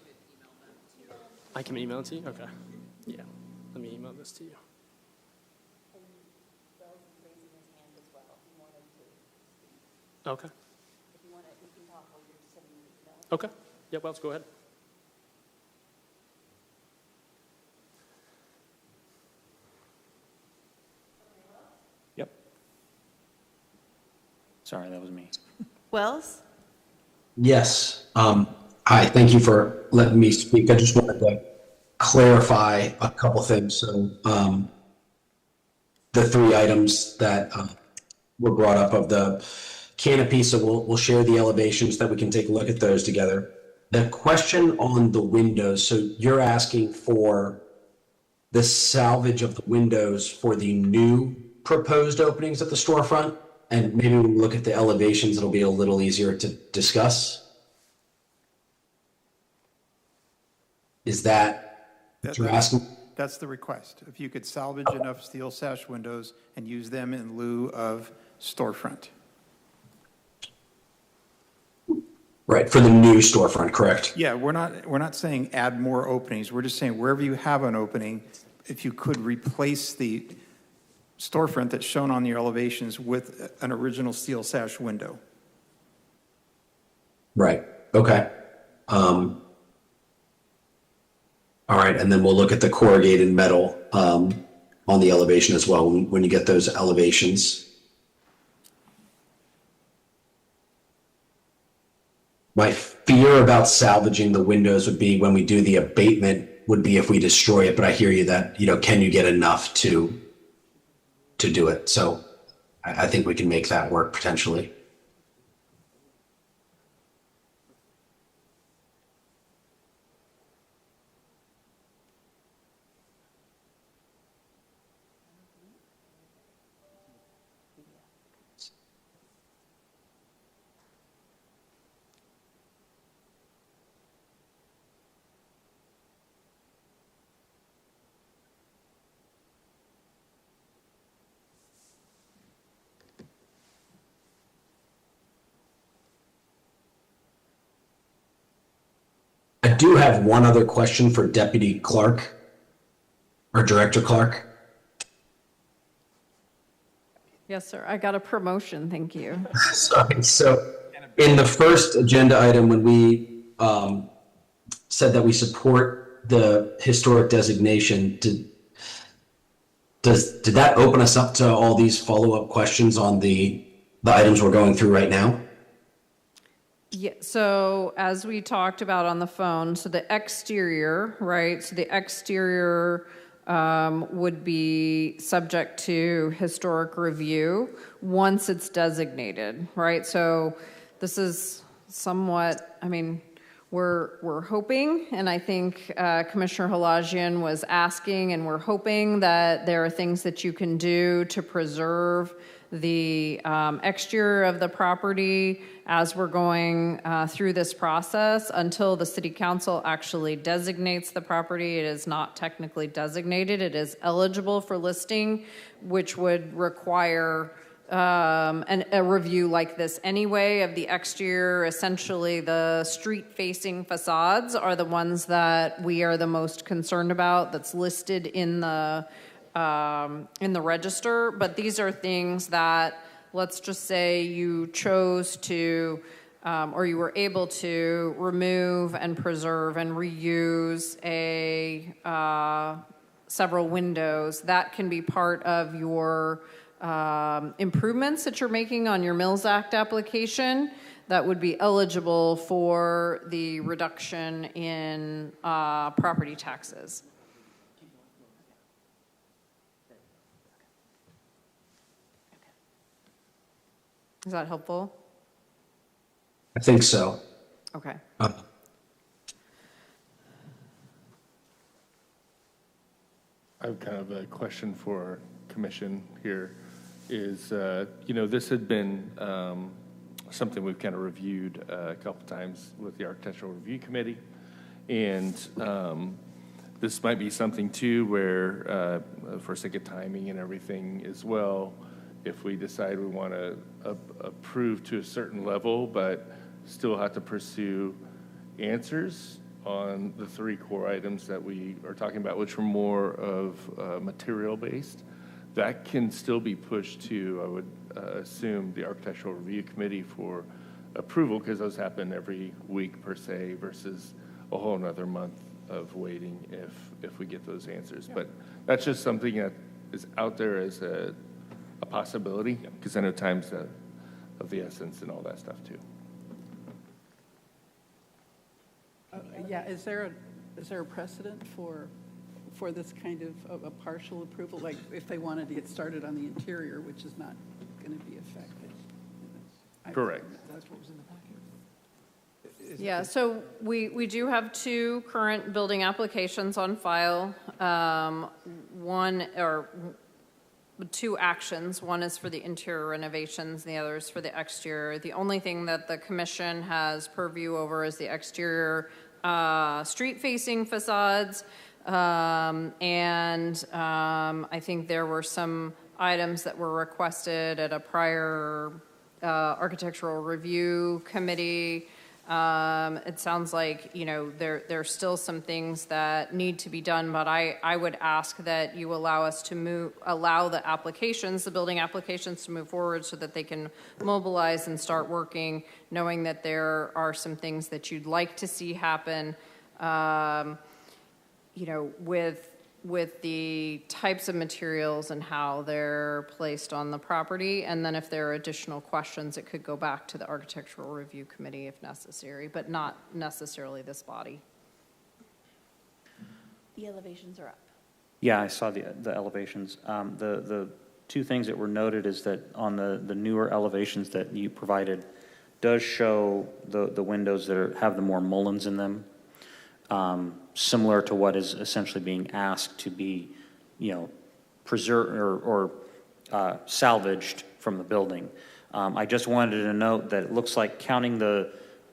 I can email it to you? Okay. Yeah. Let me email this to you. Okay. Okay. Yeah, Wells, go ahead. Yep. Sorry, that was me. Wells? Yes. Hi, thank you for letting me speak. I just wanted to clarify a couple things. So the 3 items that were brought up of the canopy, so we'll share the elevations that we can take a look at those together. The question on the windows, so you're asking for the salvage of the windows for the new proposed openings at the storefront? And maybe when we look at the elevations, it'll be a little easier to discuss? Is that what you're asking? That's the request. If you could salvage enough steel sash windows and use them in lieu of storefront. Right, for the new storefront, correct? Yeah, we're not saying add more openings. We're just saying wherever you have an opening, if you could replace the storefront that's shown on your elevations with an original steel sash window. Right, okay. All right, and then we'll look at the corrugated metal on the elevation as well when you get those elevations. My fear about salvaging the windows would be when we do the abatement would be if we destroy it, but I hear you that, can you get enough to do it? So I think we can make that work potentially. I do have one other question for Deputy Clark or Director Clark. Yes, sir. I got a promotion. Thank you. Sorry. So in the first agenda item, when we said that we support the historic designation, did that open us up to all these follow-up questions on the items we're going through right now? Yeah, so as we talked about on the phone, so the exterior, right? So the exterior would be subject to historic review once it's designated, right? So this is somewhat, we're hoping, and I think Commissioner Halajian was asking, and we're hoping that there are things that you can do to preserve the exterior of the property as we're going through this process. Until the city council actually designates the property, it is not technically designated. It is eligible for listing, which would require a review like this anyway of the exterior. Essentially, the street-facing facades are the ones that we are the most concerned about, that's listed in the register. But these are things that, let's just say you chose to, or you were able to remove and preserve and reuse several windows, that can be part of your improvements that you're making on your Mills Act application that would be eligible for the reduction in property taxes. Is that helpful? I think so. Okay. I have kind of a question for our commission here is, this had been something we've kind of reviewed a couple times with the Architectural Review Committee. And this might be something too where, for sake of timing and everything as well, if we decide we want to approve to a certain level, but still have to pursue answers on the 3 core items that we are talking about, which were more of material-based, that can still be pushed to, I would assume, the Architectural Review Committee for approval, because those happen every week per se versus a whole another month of waiting if we get those answers. But that's just something that is out there as a possibility, because I know time's of the essence and all that stuff too. Yeah, is there a precedent for this kind of a partial approval? Like if they wanted to get started on the interior, which is not going to be affected? Correct. That's what was in the packet. Yeah, so we do have 2 current building applications on file. One, or 2 actions. One is for the interior renovations, and the other is for the exterior. The only thing that the commission has purview over is the exterior street-facing facades. I think there were some items that were requested at a prior architectural review committee. It sounds like, there's still some things that need to be done, but I would ask that you allow us to allow the building applications to move forward so that they can mobilize and start working, knowing that there are some things that you'd like to see happen, with the types of materials and how they're placed on the property. And then if there are additional questions, it could go back to the Architectural Review Committee if necessary, but not necessarily this body. The elevations are up. Yeah, I saw the elevations. The 2 things that were noted is that on the newer elevations that you provided does show the windows that have the more mullions in them. Similar to what is essentially being asked to be, preserved or salvaged from the building. I just wanted to note that it looks like counting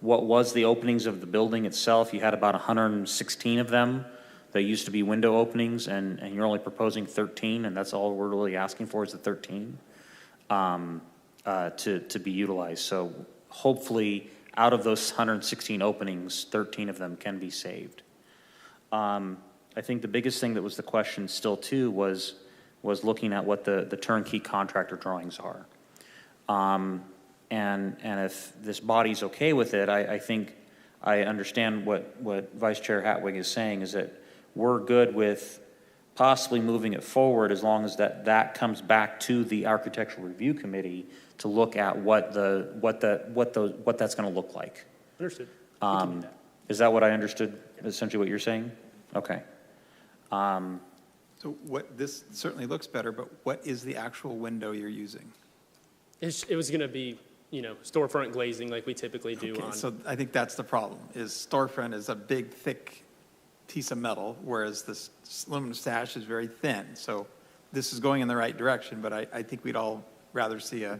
what was the openings of the building itself, you had about 116 of them that used to be window openings, and you're only proposing 13, and that's all we're really asking for is the 13 to be utilized. So hopefully, out of those 116 openings, 13 of them can be saved. I think the biggest thing that was the question still too was looking at what the turnkey contractor drawings are. And if this body's okay with it, I think I understand what Vice Chair Hatwig is saying is that we're good with possibly moving it forward as long as that comes back to the Architectural Review Committee to look at what that's going to look like. Understood. Is that what I understood? Essentially, what you're saying? Okay. So this certainly looks better, but what is the actual window you're using? It was going to be, storefront glazing like we typically do Okay, on. so I think that's the problem, is storefront is a big, thick piece of metal, whereas this aluminum sash is very thin. So this is going in the right direction, but I think we'd all rather see a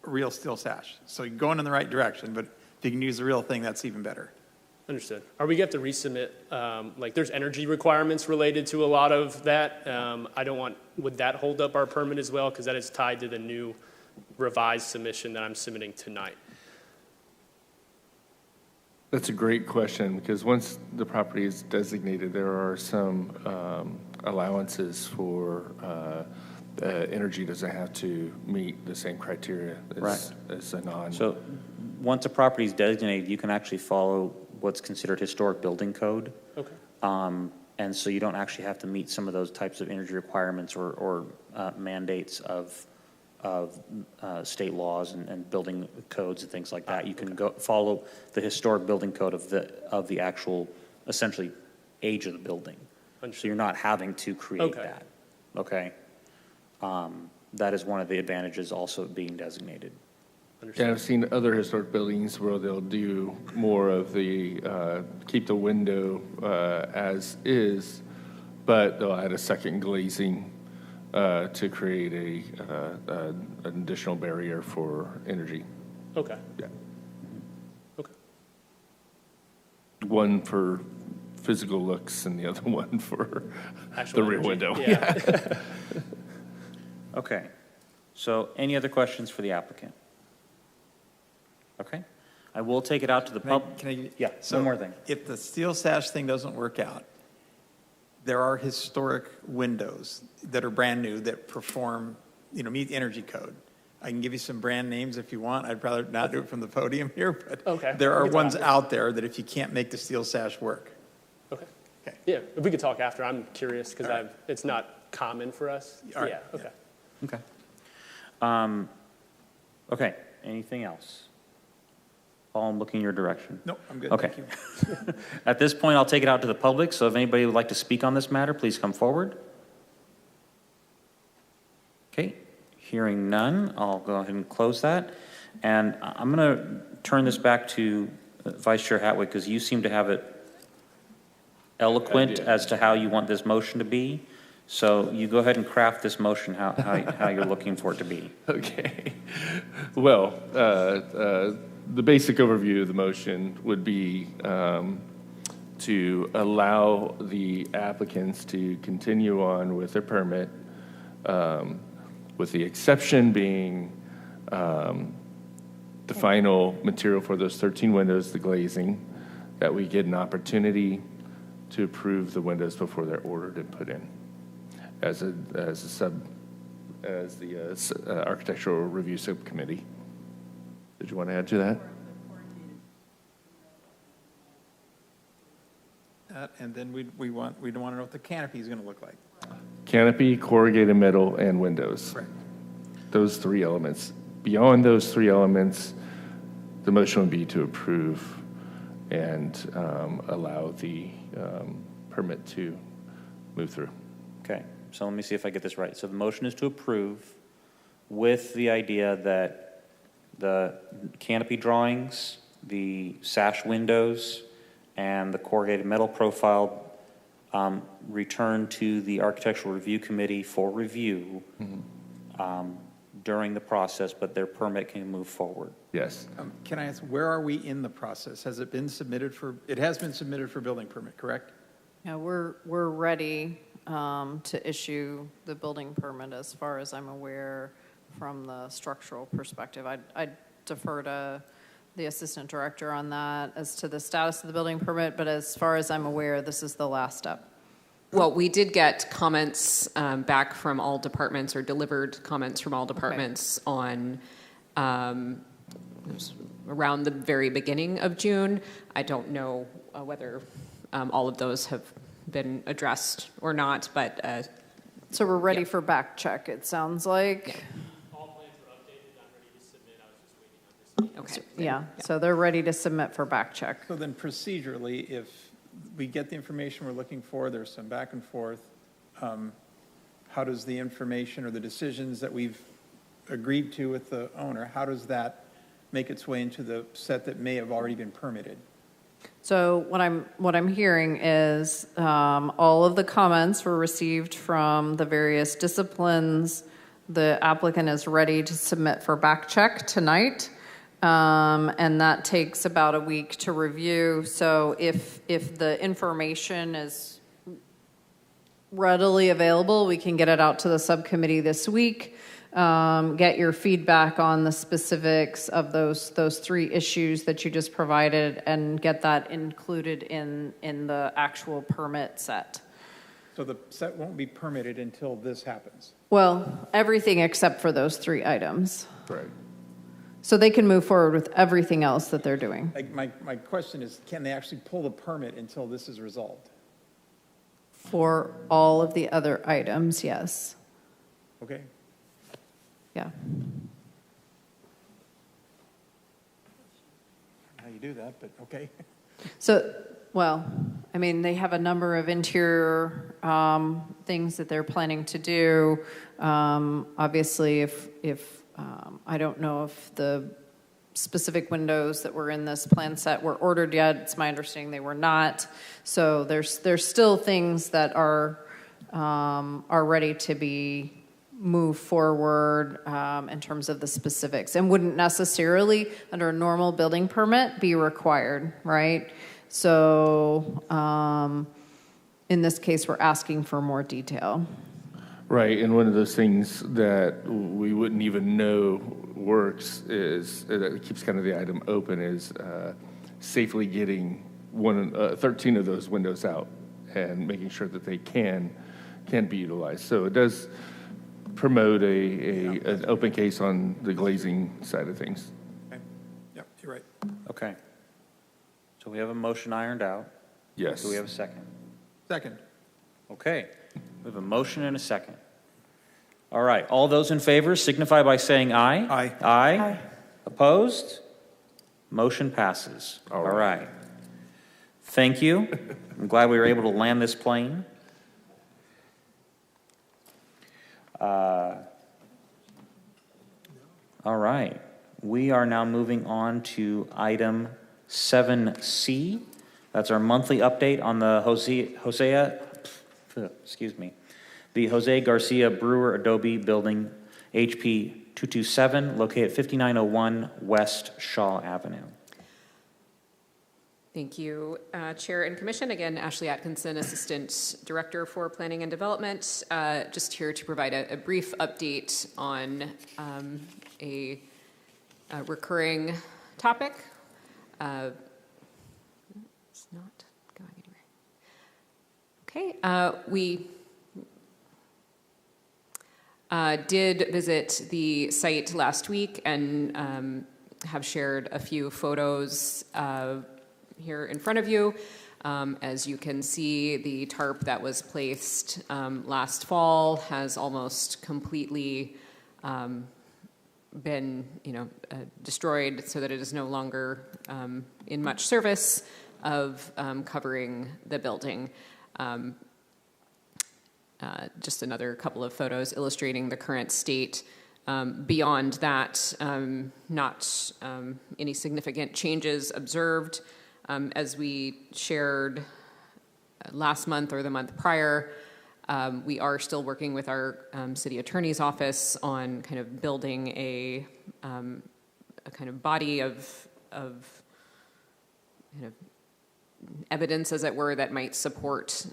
real steel sash. So you're going in the right direction, but if you can use the real thing, that's even better. Understood. Are we going to have to resubmit, there's energy requirements related to a lot of that. Would that hold up our permit as well? Because that is tied to the new revised submission that I'm submitting tonight. That's a great question, because once the property is designated, there are some allowances for energy doesn't have to meet the same criteria as a non. So once a property is designated, you can actually follow what's considered historic building code. Okay. And so you don't actually have to meet some of those types of energy requirements or mandates of state laws and building codes and things like that. You can go follow the historic building code of the actual, essentially, age of the building. Understood. So you're not having to create that. Okay. That is one of the advantages also of being designated. Yeah, I've seen other historic buildings where they'll do more of the, keep the window as is, but they'll add a second glazing to create an additional barrier for energy. Okay. Yeah. Okay. One for physical looks and the other one for Actual the rear energy. window. Yeah. Okay. So any other questions for the applicant? Okay. I will take it out to the public. Can I? Yeah, So one more thing. If the steel sash thing doesn't work out, there are historic windows that are brand new that perform, meet the energy code. I can give you some brand names if you want. I'd rather not do it from the podium here, but Okay. there are We can talk ones after. out there that if you can't make the steel sash work. Okay. Okay. Yeah, if we could talk after, I'm curious because All right. it's not common for us. All right. Yeah, okay. Okay. Okay, anything else? Paul, I'm looking your direction. No, I'm good. Okay. Thank you. At this point, I'll take it out to the public, so if anybody would like to speak on this matter, please come forward. Okay, hearing none, I'll go ahead and close that. And I'm going to turn this back to Vice Chair Hatwick, because you seem to have it eloquent I do. as to how you want this motion to be. So you go ahead and craft this motion, how you're looking for it to be. Okay. Well, the basic overview of the motion would be to allow the applicants to continue on with their permit, with the exception being the final material for those 13 windows, the glazing, that we get an opportunity to approve the windows before they're ordered and put in as the architectural review subcommittee. Did you want to add to that? And then we want to know what the canopy is going to look like. Canopy, corrugated metal, and windows. Correct. Those three elements. Beyond those three elements, the motion would be to approve and allow the permit to move through. Okay, so let me see if I get this right. So the motion is to approve with the idea that the canopy drawings, the sash windows, and the corrugated metal profile return to the Architectural Review Committee for review during the process, but their permit can move forward. Yes. Can I ask, where are we in the process? Has it been submitted it has been submitted for building permit, correct? Yeah, we're ready to issue the building permit as far as I'm aware from the structural perspective. I'd defer to the assistant director on that as to the status of the building permit, but as far as I'm aware, this is the last step. Well, we did get comments back from all departments, or delivered comments from all departments on it was around the very beginning of June. I don't know whether all of those have been addressed or not, but So we're ready Yeah. for back check, it sounds like. All plans were updated. I'm ready to submit. I was just waiting on this. okay. Yeah, so they're ready to submit for back check. So then procedurally, if we get the information we're looking for, there's some back and forth, how does the information or the decisions that we've agreed to with the owner, how does that make its way into the set that may have already been permitted? So what I'm hearing is all of the comments were received from the various disciplines. The applicant is ready to submit for back check tonight, and that takes about a week to review. So if the information is readily available, we can get it out to the subcommittee this week. Get your feedback on the specifics of those three issues that you just provided, and get that included in the actual permit set. So the set won't be permitted until this happens. Well, everything except for those three items. Right. So they can move forward with everything else that they're doing. Like, my question is, can they actually pull the permit until this is resolved? For all of the other items, yes. Okay? Yeah. How you do that, but okay. So, well, I mean, they have a number of interior things that they're planning to do. Obviously, if I don't know if the specific windows that were in this plan set were ordered yet. It's my understanding they were not. So there's still things that are are ready to be moved forward in terms of the specifics, and wouldn't necessarily, under a normal building permit, be required, right? So in this case, we're asking for more detail. Right, and one of those things that we wouldn't even know works is, that keeps kind of the item open, is safely getting 13 of those windows out and making sure that they can be utilized. So it does promote an open case on the glazing side of things. Okay. Yep, you're right. Okay. So we have a motion ironed out. Yes. Do we have a second? Second. Okay. We have a motion and a second. All right. All those in favor signify by saying aye. Aye. Aye. Opposed? Motion passes. All right. Thank you. I'm glad we were able to land this plane. All right. We are now moving on to item 7C. That's our monthly update on the the Jose Garcia Brewer Adobe Building, HP 227, located at 5901 West Shaw Avenue. Thank you, Chair and Commission. Again, Ashley Atkinson, Assistant Director for Planning and Development. Just here to provide a brief update on a recurring topic. It's not going anywhere. Okay, we did visit the site last week and have shared a few photos here in front of you. As you can see, the tarp that was placed last fall has almost completely been, destroyed, so that it is no longer in much service of covering the building. Just another couple of photos illustrating the current state. Beyond that, not any significant changes observed. As we shared last month or the month prior, we are still working with our city attorney's office on kind of building a kind of body of kind of evidence, as it were, that might support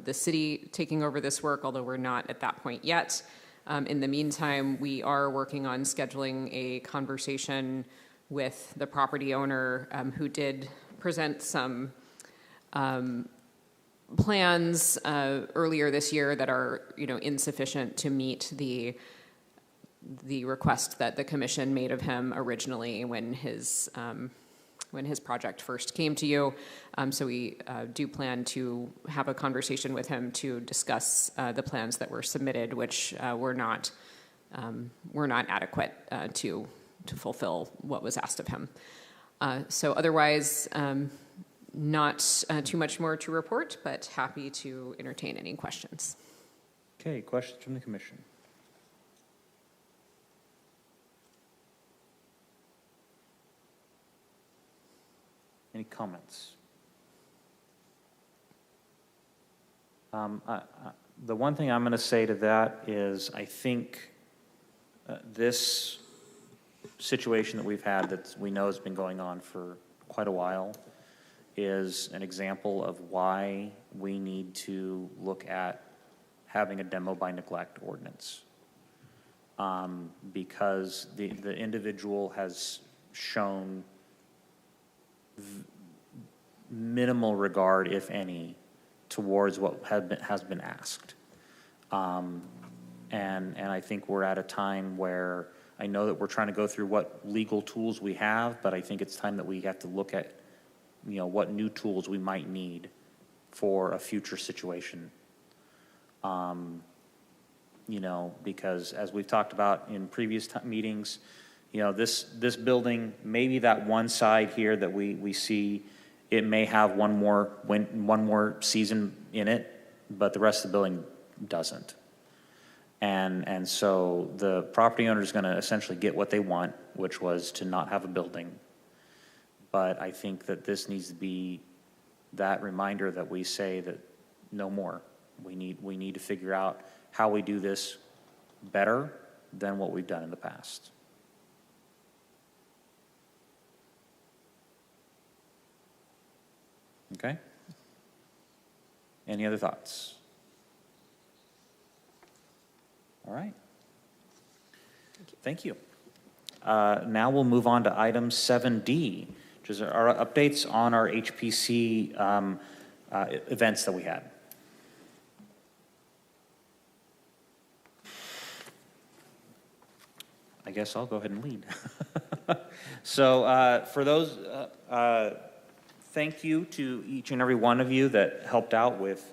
the city taking over this work, although we're not at that point yet. In the meantime, we are working on scheduling a conversation with the property owner who did present some plans earlier this year that are, insufficient to meet the request that the commission made of him originally when his project first came to you. So we do plan to have a conversation with him to discuss the plans that were submitted, which were not adequate to fulfill what was asked of him. So otherwise, not too much more to report, but happy to entertain any questions. Okay, questions from the commission? Any comments? The one thing I'm going to say to that is I think this situation that we've had that we know has been going on for quite a while is an example of why we need to look at having a demo by neglect ordinance. Because the individual has shown minimal regard, if any, towards what has been asked. And I think we're at a time where I know that we're trying to go through what legal tools we have, but I think it's time that we have to look at, what new tools we might need for a future situation. Because as we've talked about in previous meetings, this building, maybe that one side here that we see, it may have one more season in it, but the rest of the building doesn't. And so the property owner is going to essentially get what they want, which was to not have a building. But I think that this needs to be that reminder that we say that no more. We need to figure out how we do this better than what we've done in the past. Okay? Any other thoughts? All right. Thank you. Now we'll move on to item 7D, which is our updates on our HPC events that we had. I guess I'll go ahead and lead. So for those, thank you to each and every one of you that helped out with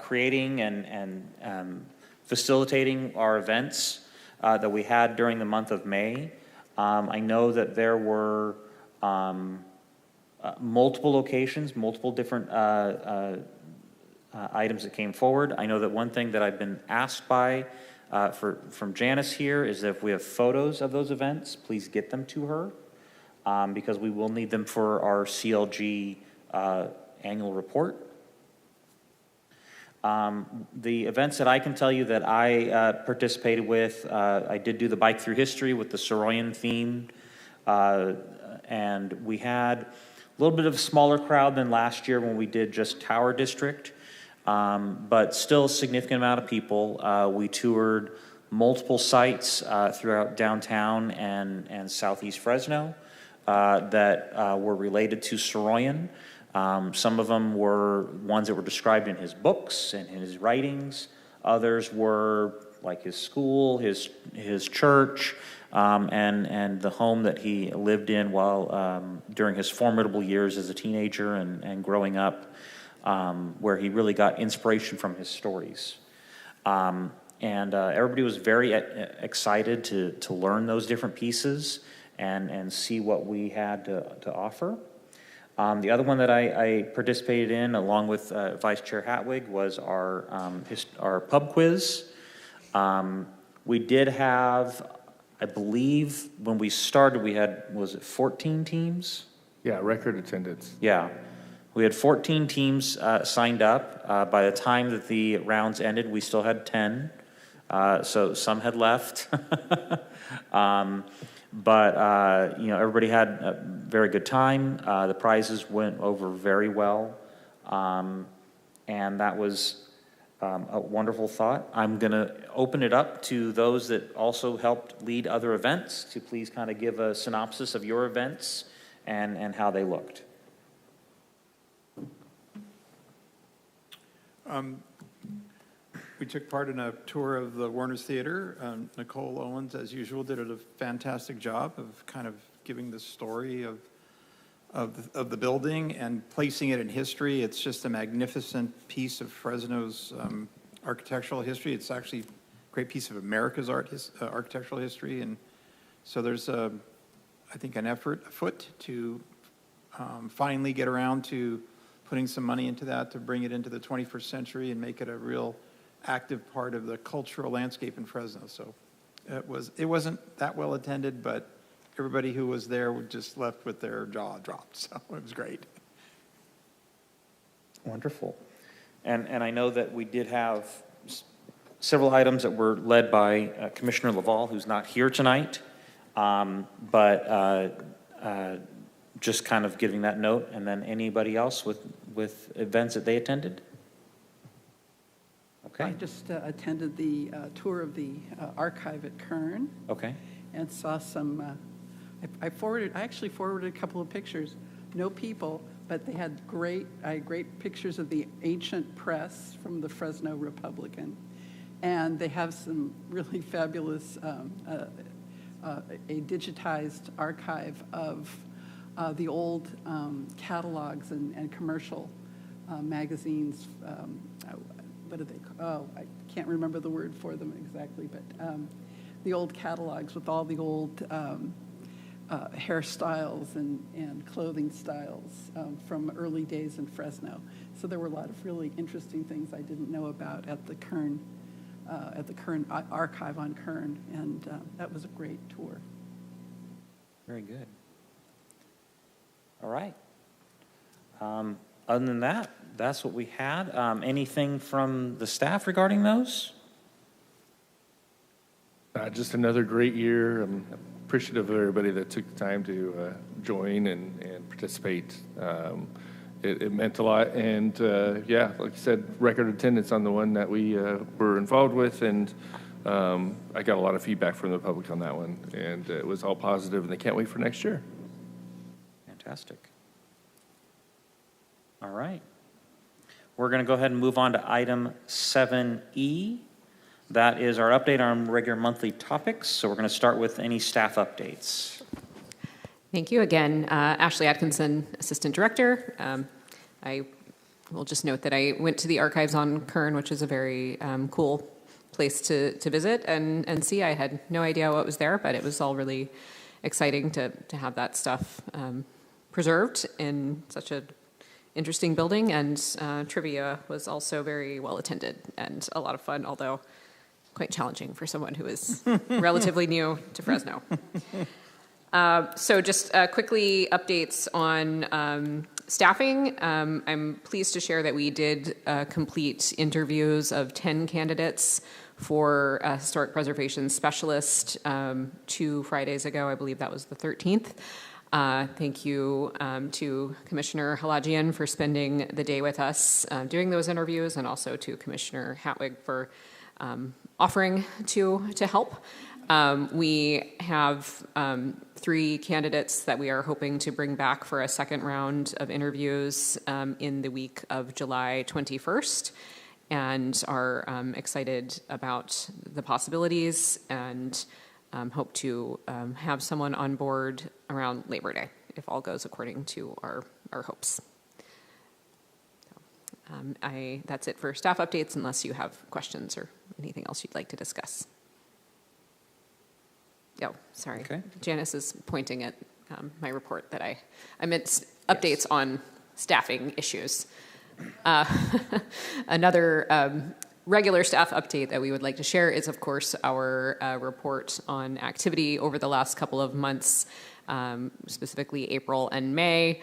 creating and facilitating our events that we had during the month of May. I know that there were multiple locations, multiple different items that came forward. I know that one thing that I've been asked by from Janice here is that if we have photos of those events, please get them to her because we will need them for our CLG annual report. The events that I can tell you that I participated with, I did do the bike through history with the Soroyan theme, and we had a little bit of a smaller crowd than last year when we did just Tower District, but still a significant amount of people. We toured multiple sites throughout downtown and southeast Fresno that were related to Soroyan. Some of them were ones that were described in his books and in his writings. Others were like his school, his church, and the home that he lived in while during his formidable years as a teenager and growing up, where he really got inspiration from his stories. Everybody was very excited to learn those different pieces and see what we had to offer. The other one that I participated in, along with Vice Chair Hatwig, was our pub quiz. We did have, I believe, when we started, we had, was it 14 teams? Yeah, record attendance. Yeah. We had 14 teams signed up. By the time that the rounds ended, we still had 10. So some had left. But everybody had a very good time. The prizes went over very well. And that was a wonderful thought. I'm going to open it up to those that also helped lead other events to please kind of give a synopsis of your events and how they looked. We took part in a tour of the Warner's Theater. Nicole Owens, as usual, did a fantastic job of kind of giving the story of the building and placing it in history. It's just a magnificent piece of Fresno's architectural history. It's actually a great piece of America's architectural history. And so there's, I think, an effort afoot to finally get around to putting some money into that to bring it into the 21st century and make it a real active part of the cultural landscape in Fresno. So it wasn't that well attended, but everybody who was there just left with their jaw dropped. So it was great. Wonderful. And I know that we did have several items that were led by Commissioner Laval, who's not here tonight, but just kind of giving that note. And then anybody else with events that they attended? Okay. I just attended the tour of the archive at Kern. Okay. And saw some, I actually forwarded a couple of pictures. No people, but they had great pictures of the ancient press from the Fresno Republican. And they have some really fabulous, a digitized archive of the old catalogs and commercial magazines. What do they call? Oh, I can't remember the word for them exactly, but the old catalogs with all the old hairstyles and clothing styles from early days in Fresno. So there were a lot of really interesting things I didn't know about at the Kern archive on Kern, and that was a great tour. Very good. All right. Other than that, that's what we had. Anything from the staff regarding those? Just another great year. I'm appreciative of everybody that took the time to join and participate. It meant a lot, and yeah, like I said, record attendance on the one that we were involved with, and I got a lot of feedback from the public on that one, and it was all positive, and they can't wait for next year. Fantastic. All right. We're going to go ahead and move on to item 7E. That is our update on regular monthly topics. So we're going to start with any staff updates. Thank you again. Ashley Atkinson, Assistant Director. I will just note that I went to the archives on Kern, which is a very cool place to visit and see. I had no idea what was there, but it was all really exciting to have that stuff preserved in such an interesting building. And trivia was also very well attended and a lot of fun, although quite challenging for someone who is relatively new to Fresno. So just quickly updates on staffing. I'm pleased to share that we did complete interviews of 10 candidates for a historic preservation specialist 2 Fridays ago. I believe that was the 13th. Thank you to Commissioner Halajian for spending the day with us doing those interviews, and also to Commissioner Hatwig for offering to help. We have 3 candidates that we are hoping to bring back for a second round of interviews in the week of July 21st, and are excited about the possibilities, and hope to have someone on board around Labor Day, if all goes according to our hopes. That's it for staff updates, unless you have questions or anything else you'd like to discuss. Oh, sorry. Okay. Janice is pointing at my report that I meant updates on staffing issues. Another regular staff update that we would like to share is, of course, our report on activity over the last couple of months, specifically April and May.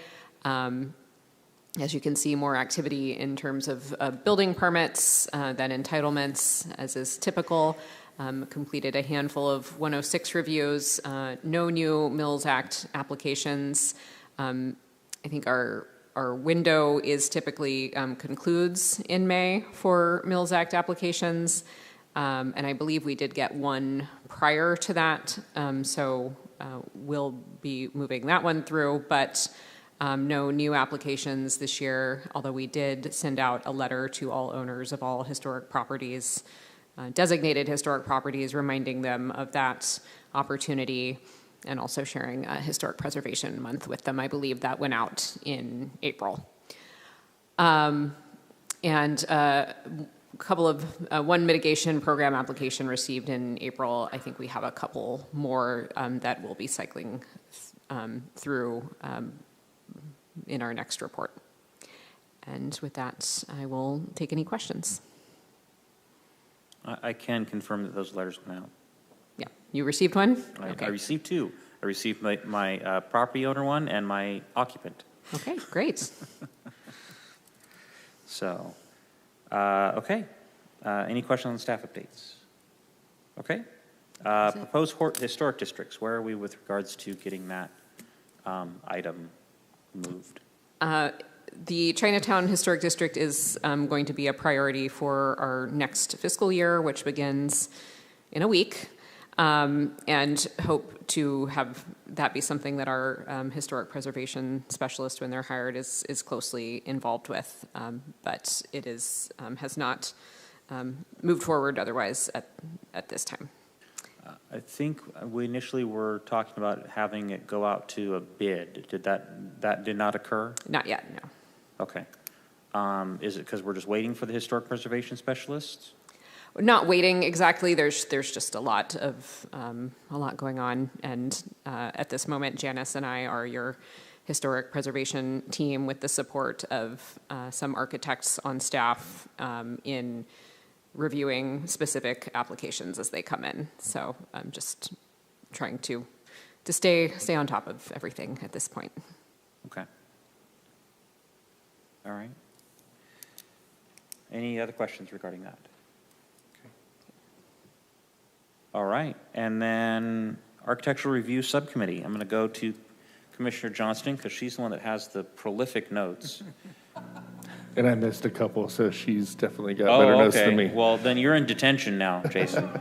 As you can see, more activity in terms of building permits than entitlements, as is typical. Completed a handful of 106 reviews, no new Mills Act applications. I think our window is typically concludes in May for Mills Act applications, and I believe we did get one prior to that, so we'll be moving that one through, but no new applications this year, although we did send out a letter to all owners of all historic properties, designated historic properties, reminding them of that opportunity, and also sharing a Historic Preservation Month with them. I believe that went out in April. And a couple of, one mitigation program application received in April. I think we have a couple more that we'll be cycling through in our next report. And with that, I will take any questions. I can confirm that those letters went out. Yeah, you received one? I received 2. I received my property owner one and my occupant. Okay, great. So, okay. Any questions on staff updates? Okay. Proposed historic districts, where are we with regards to getting that item moved? The Chinatown Historic District is going to be a priority for our next fiscal year, which begins in a week, and hope to have that be something that our historic preservation specialist, when they're hired, is closely involved with. But it is has not moved forward otherwise at this time. I think we initially were talking about having it go out to a bid. Did that did not occur? Not yet, no. Okay. Is it because we're just waiting for the historic preservation specialists? We're not waiting exactly. There's just a lot going on, and at this moment, Janice and I are your historic preservation team with the support of some architects on staff in reviewing specific applications as they come in. So I'm just trying to stay on top of everything at this point. Okay. All right. Any other questions regarding that? All right, and then Architectural Review Subcommittee. I'm going to go to Commissioner Johnston because she's the one that has the prolific notes. And I missed a couple, so she's definitely got better notes than me. Well, then you're in detention now, Jason. Did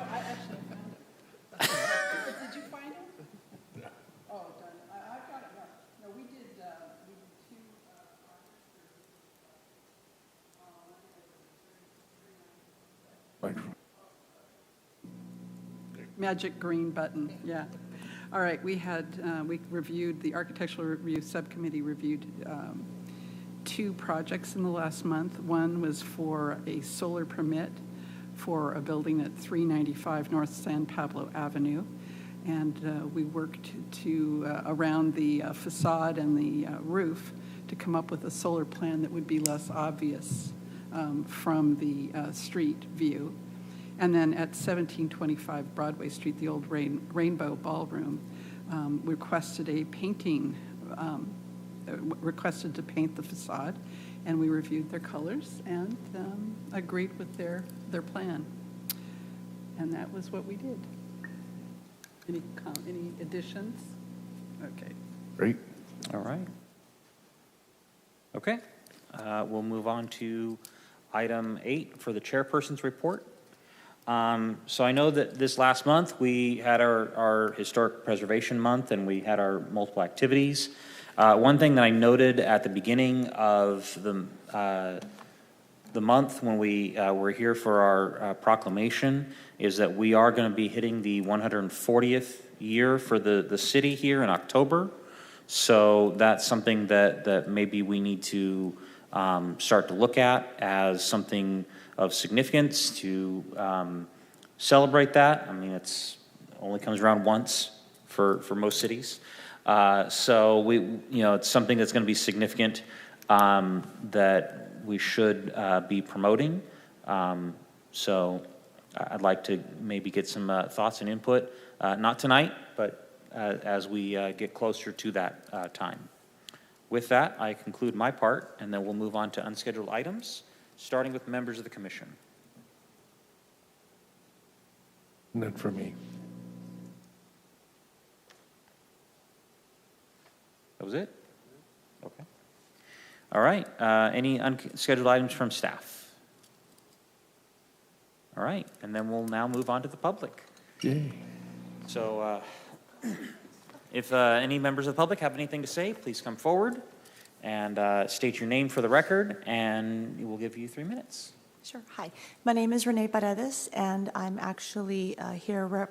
you find it? Oh, darn it. I've got it. No, we did two. Magic green button, yeah. All right, we reviewed, the Architectural Review Subcommittee reviewed two projects in the last month. One was for a solar permit for a building at 395 North San Pablo Avenue. And we worked around the facade and the roof to come up with a solar plan that would be less obvious from the street view. And then at 1725 Broadway Street, the old Rainbow Ballroom, requested a painting, requested to paint the facade, and we reviewed their colors and agreed with their plan. And that was what we did. Any additions? Okay. Great. All right. Okay, we'll move on to item 8 for the chairperson's report. So I know that this last month we had our Historic Preservation Month and we had our multiple activities. One thing that I noted at the beginning of the month when we were here for our proclamation is that we are going to be hitting the 140th year for the city here in October. So that's something that maybe we need to start to look at as something of significance to celebrate that. I mean, it's only comes around once for most cities. So it's something that's going to be significant that we should be promoting. So I'd like to maybe get some thoughts and input, not tonight, but as we get closer to that time. With that, I conclude my part, and then we'll move on to unscheduled items, starting with members of the commission. None for me. That was it? Okay. All right. Any unscheduled items from staff? All right. And then we'll now move on to the public. Yay. So if any members of the public have anything to say, please come forward and state your name for the record, and we'll give you 3 minutes. Sure. Hi. My name is Renee Paredes, and I'm actually here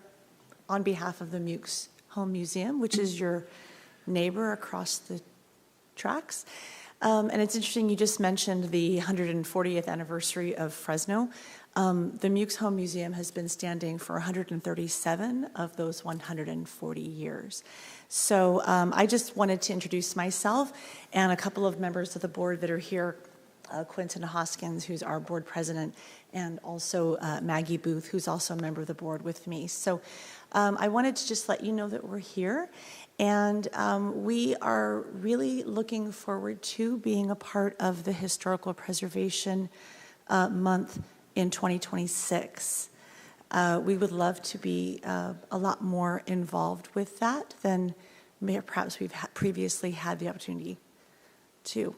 on behalf of the Mukes Home Museum, which is your neighbor across the tracks. And it's interesting, you just mentioned the 140th anniversary of Fresno. The Mukes Home Museum has been standing for 137 of those 140 years. So I just wanted to introduce myself and a couple of members of the board that are here, Quentin Hoskins, who's our board president, and also Maggie Booth, who's also a member of the board with me. So I wanted to just let you know that we're here, and we are really looking forward to being a part of the Historical Preservation Month in 2026. We would love to be a lot more involved with that than perhaps we've previously had the opportunity to.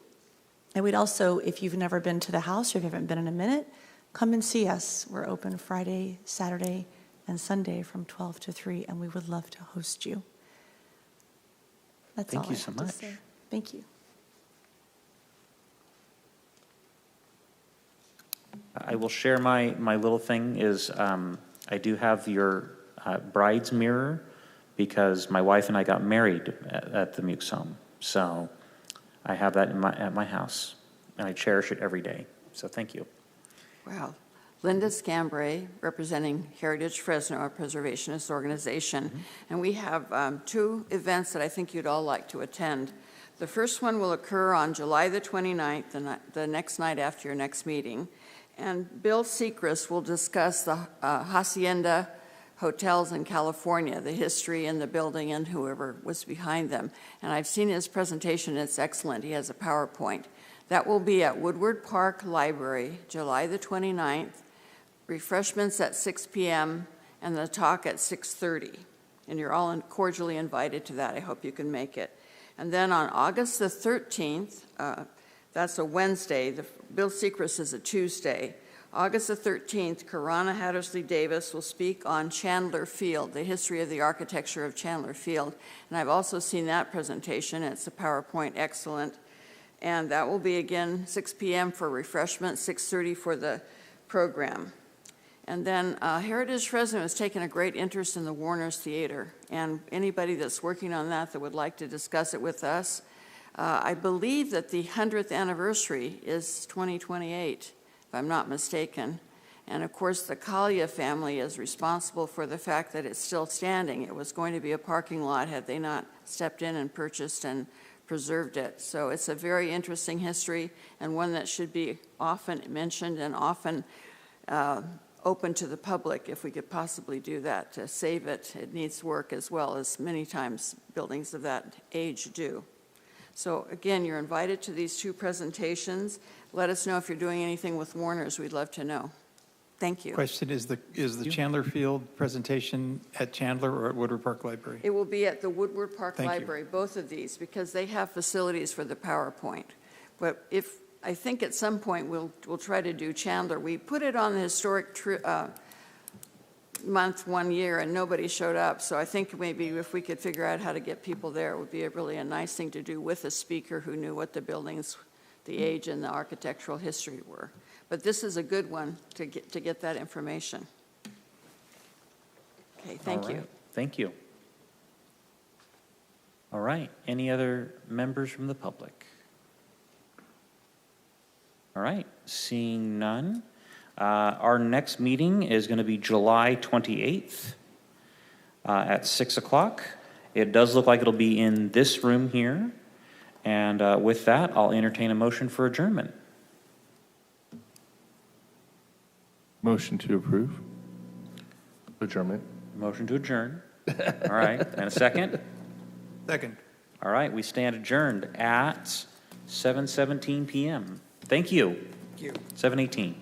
And we'd also, if you've never been to the house or if you haven't been in a minute, come and see us. We're open Friday, Saturday, and Sunday from 12 to 3, and we would love to host you. That's all I have to say. Thank you so much. Thank you. I will share my little thing is I do have your bride's mirror because my wife and I got married at the Mukes home. So I have that at my house, and I cherish it every day. So thank you. Wow. Linda Scambray, representing Heritage Fresno, a preservationist organization. Mm-hmm. And we have 2 events that I think you'd all like to attend. The first one will occur on July the 29th, the next night after your next meeting. And Bill Sechrist will discuss the Hacienda hotels in California, the history and the building and whoever was behind them. And I've seen his presentation, it's excellent. He has a PowerPoint. That will be at Woodward Park Library, July the 29th. Refreshments at 6 p.m. and the talk at 6:30. And you're all cordially invited to that. I hope you can make it. And then on August the 13th, that's a Wednesday, the Bill Sechrist is a Tuesday. August the 13th, Karana Hattersley Davis will speak on Chandler Field, the history of the architecture of Chandler Field. And I've also seen that presentation. It's a PowerPoint, excellent. And that will be again 6 p.m. for refreshments, 6:30 for the program. And then Heritage Fresno has taken a great interest in the Warner's Theater, and anybody that's working on that would like to discuss it with us. I believe that the 100th anniversary is 2028, if I'm not mistaken. And of course, the Kalia family is responsible for the fact that it's still standing. It was going to be a parking lot had they not stepped in and purchased and preserved it. So it's a very interesting history and one that should be often mentioned and often open to the public if we could possibly do that to save it. It needs work as well as many times buildings of that age do. So again, you're invited to these two presentations. Let us know if you're doing anything with Warner's. We'd love to know. Thank you. Question, is the Chandler Field presentation at Chandler or at Woodward Park Library? It will be at the Woodward Park Thank you. Library, both of these, because they have facilities for the PowerPoint. But I think at some point we'll try to do Chandler. We put it on the historic month one year and nobody showed up. So I think maybe if we could figure out how to get people there, it would be really a nice thing to do with a speaker who knew what the buildings, the age and the architectural history were. But this is a good one to get that information. Okay, thank All you. right. Thank you. All right. Any other members from the public? All right. Seeing none. Our next meeting is going to be July 28th at 6 o'clock. It does look like it'll be in this room here. And with that, I'll entertain a motion for adjournment. Motion to approve. Adjournment. Motion to adjourn. All right. And a second? Second. All right. We stand adjourned at 7:17 p.m. Thank you. Thank you. 7:18.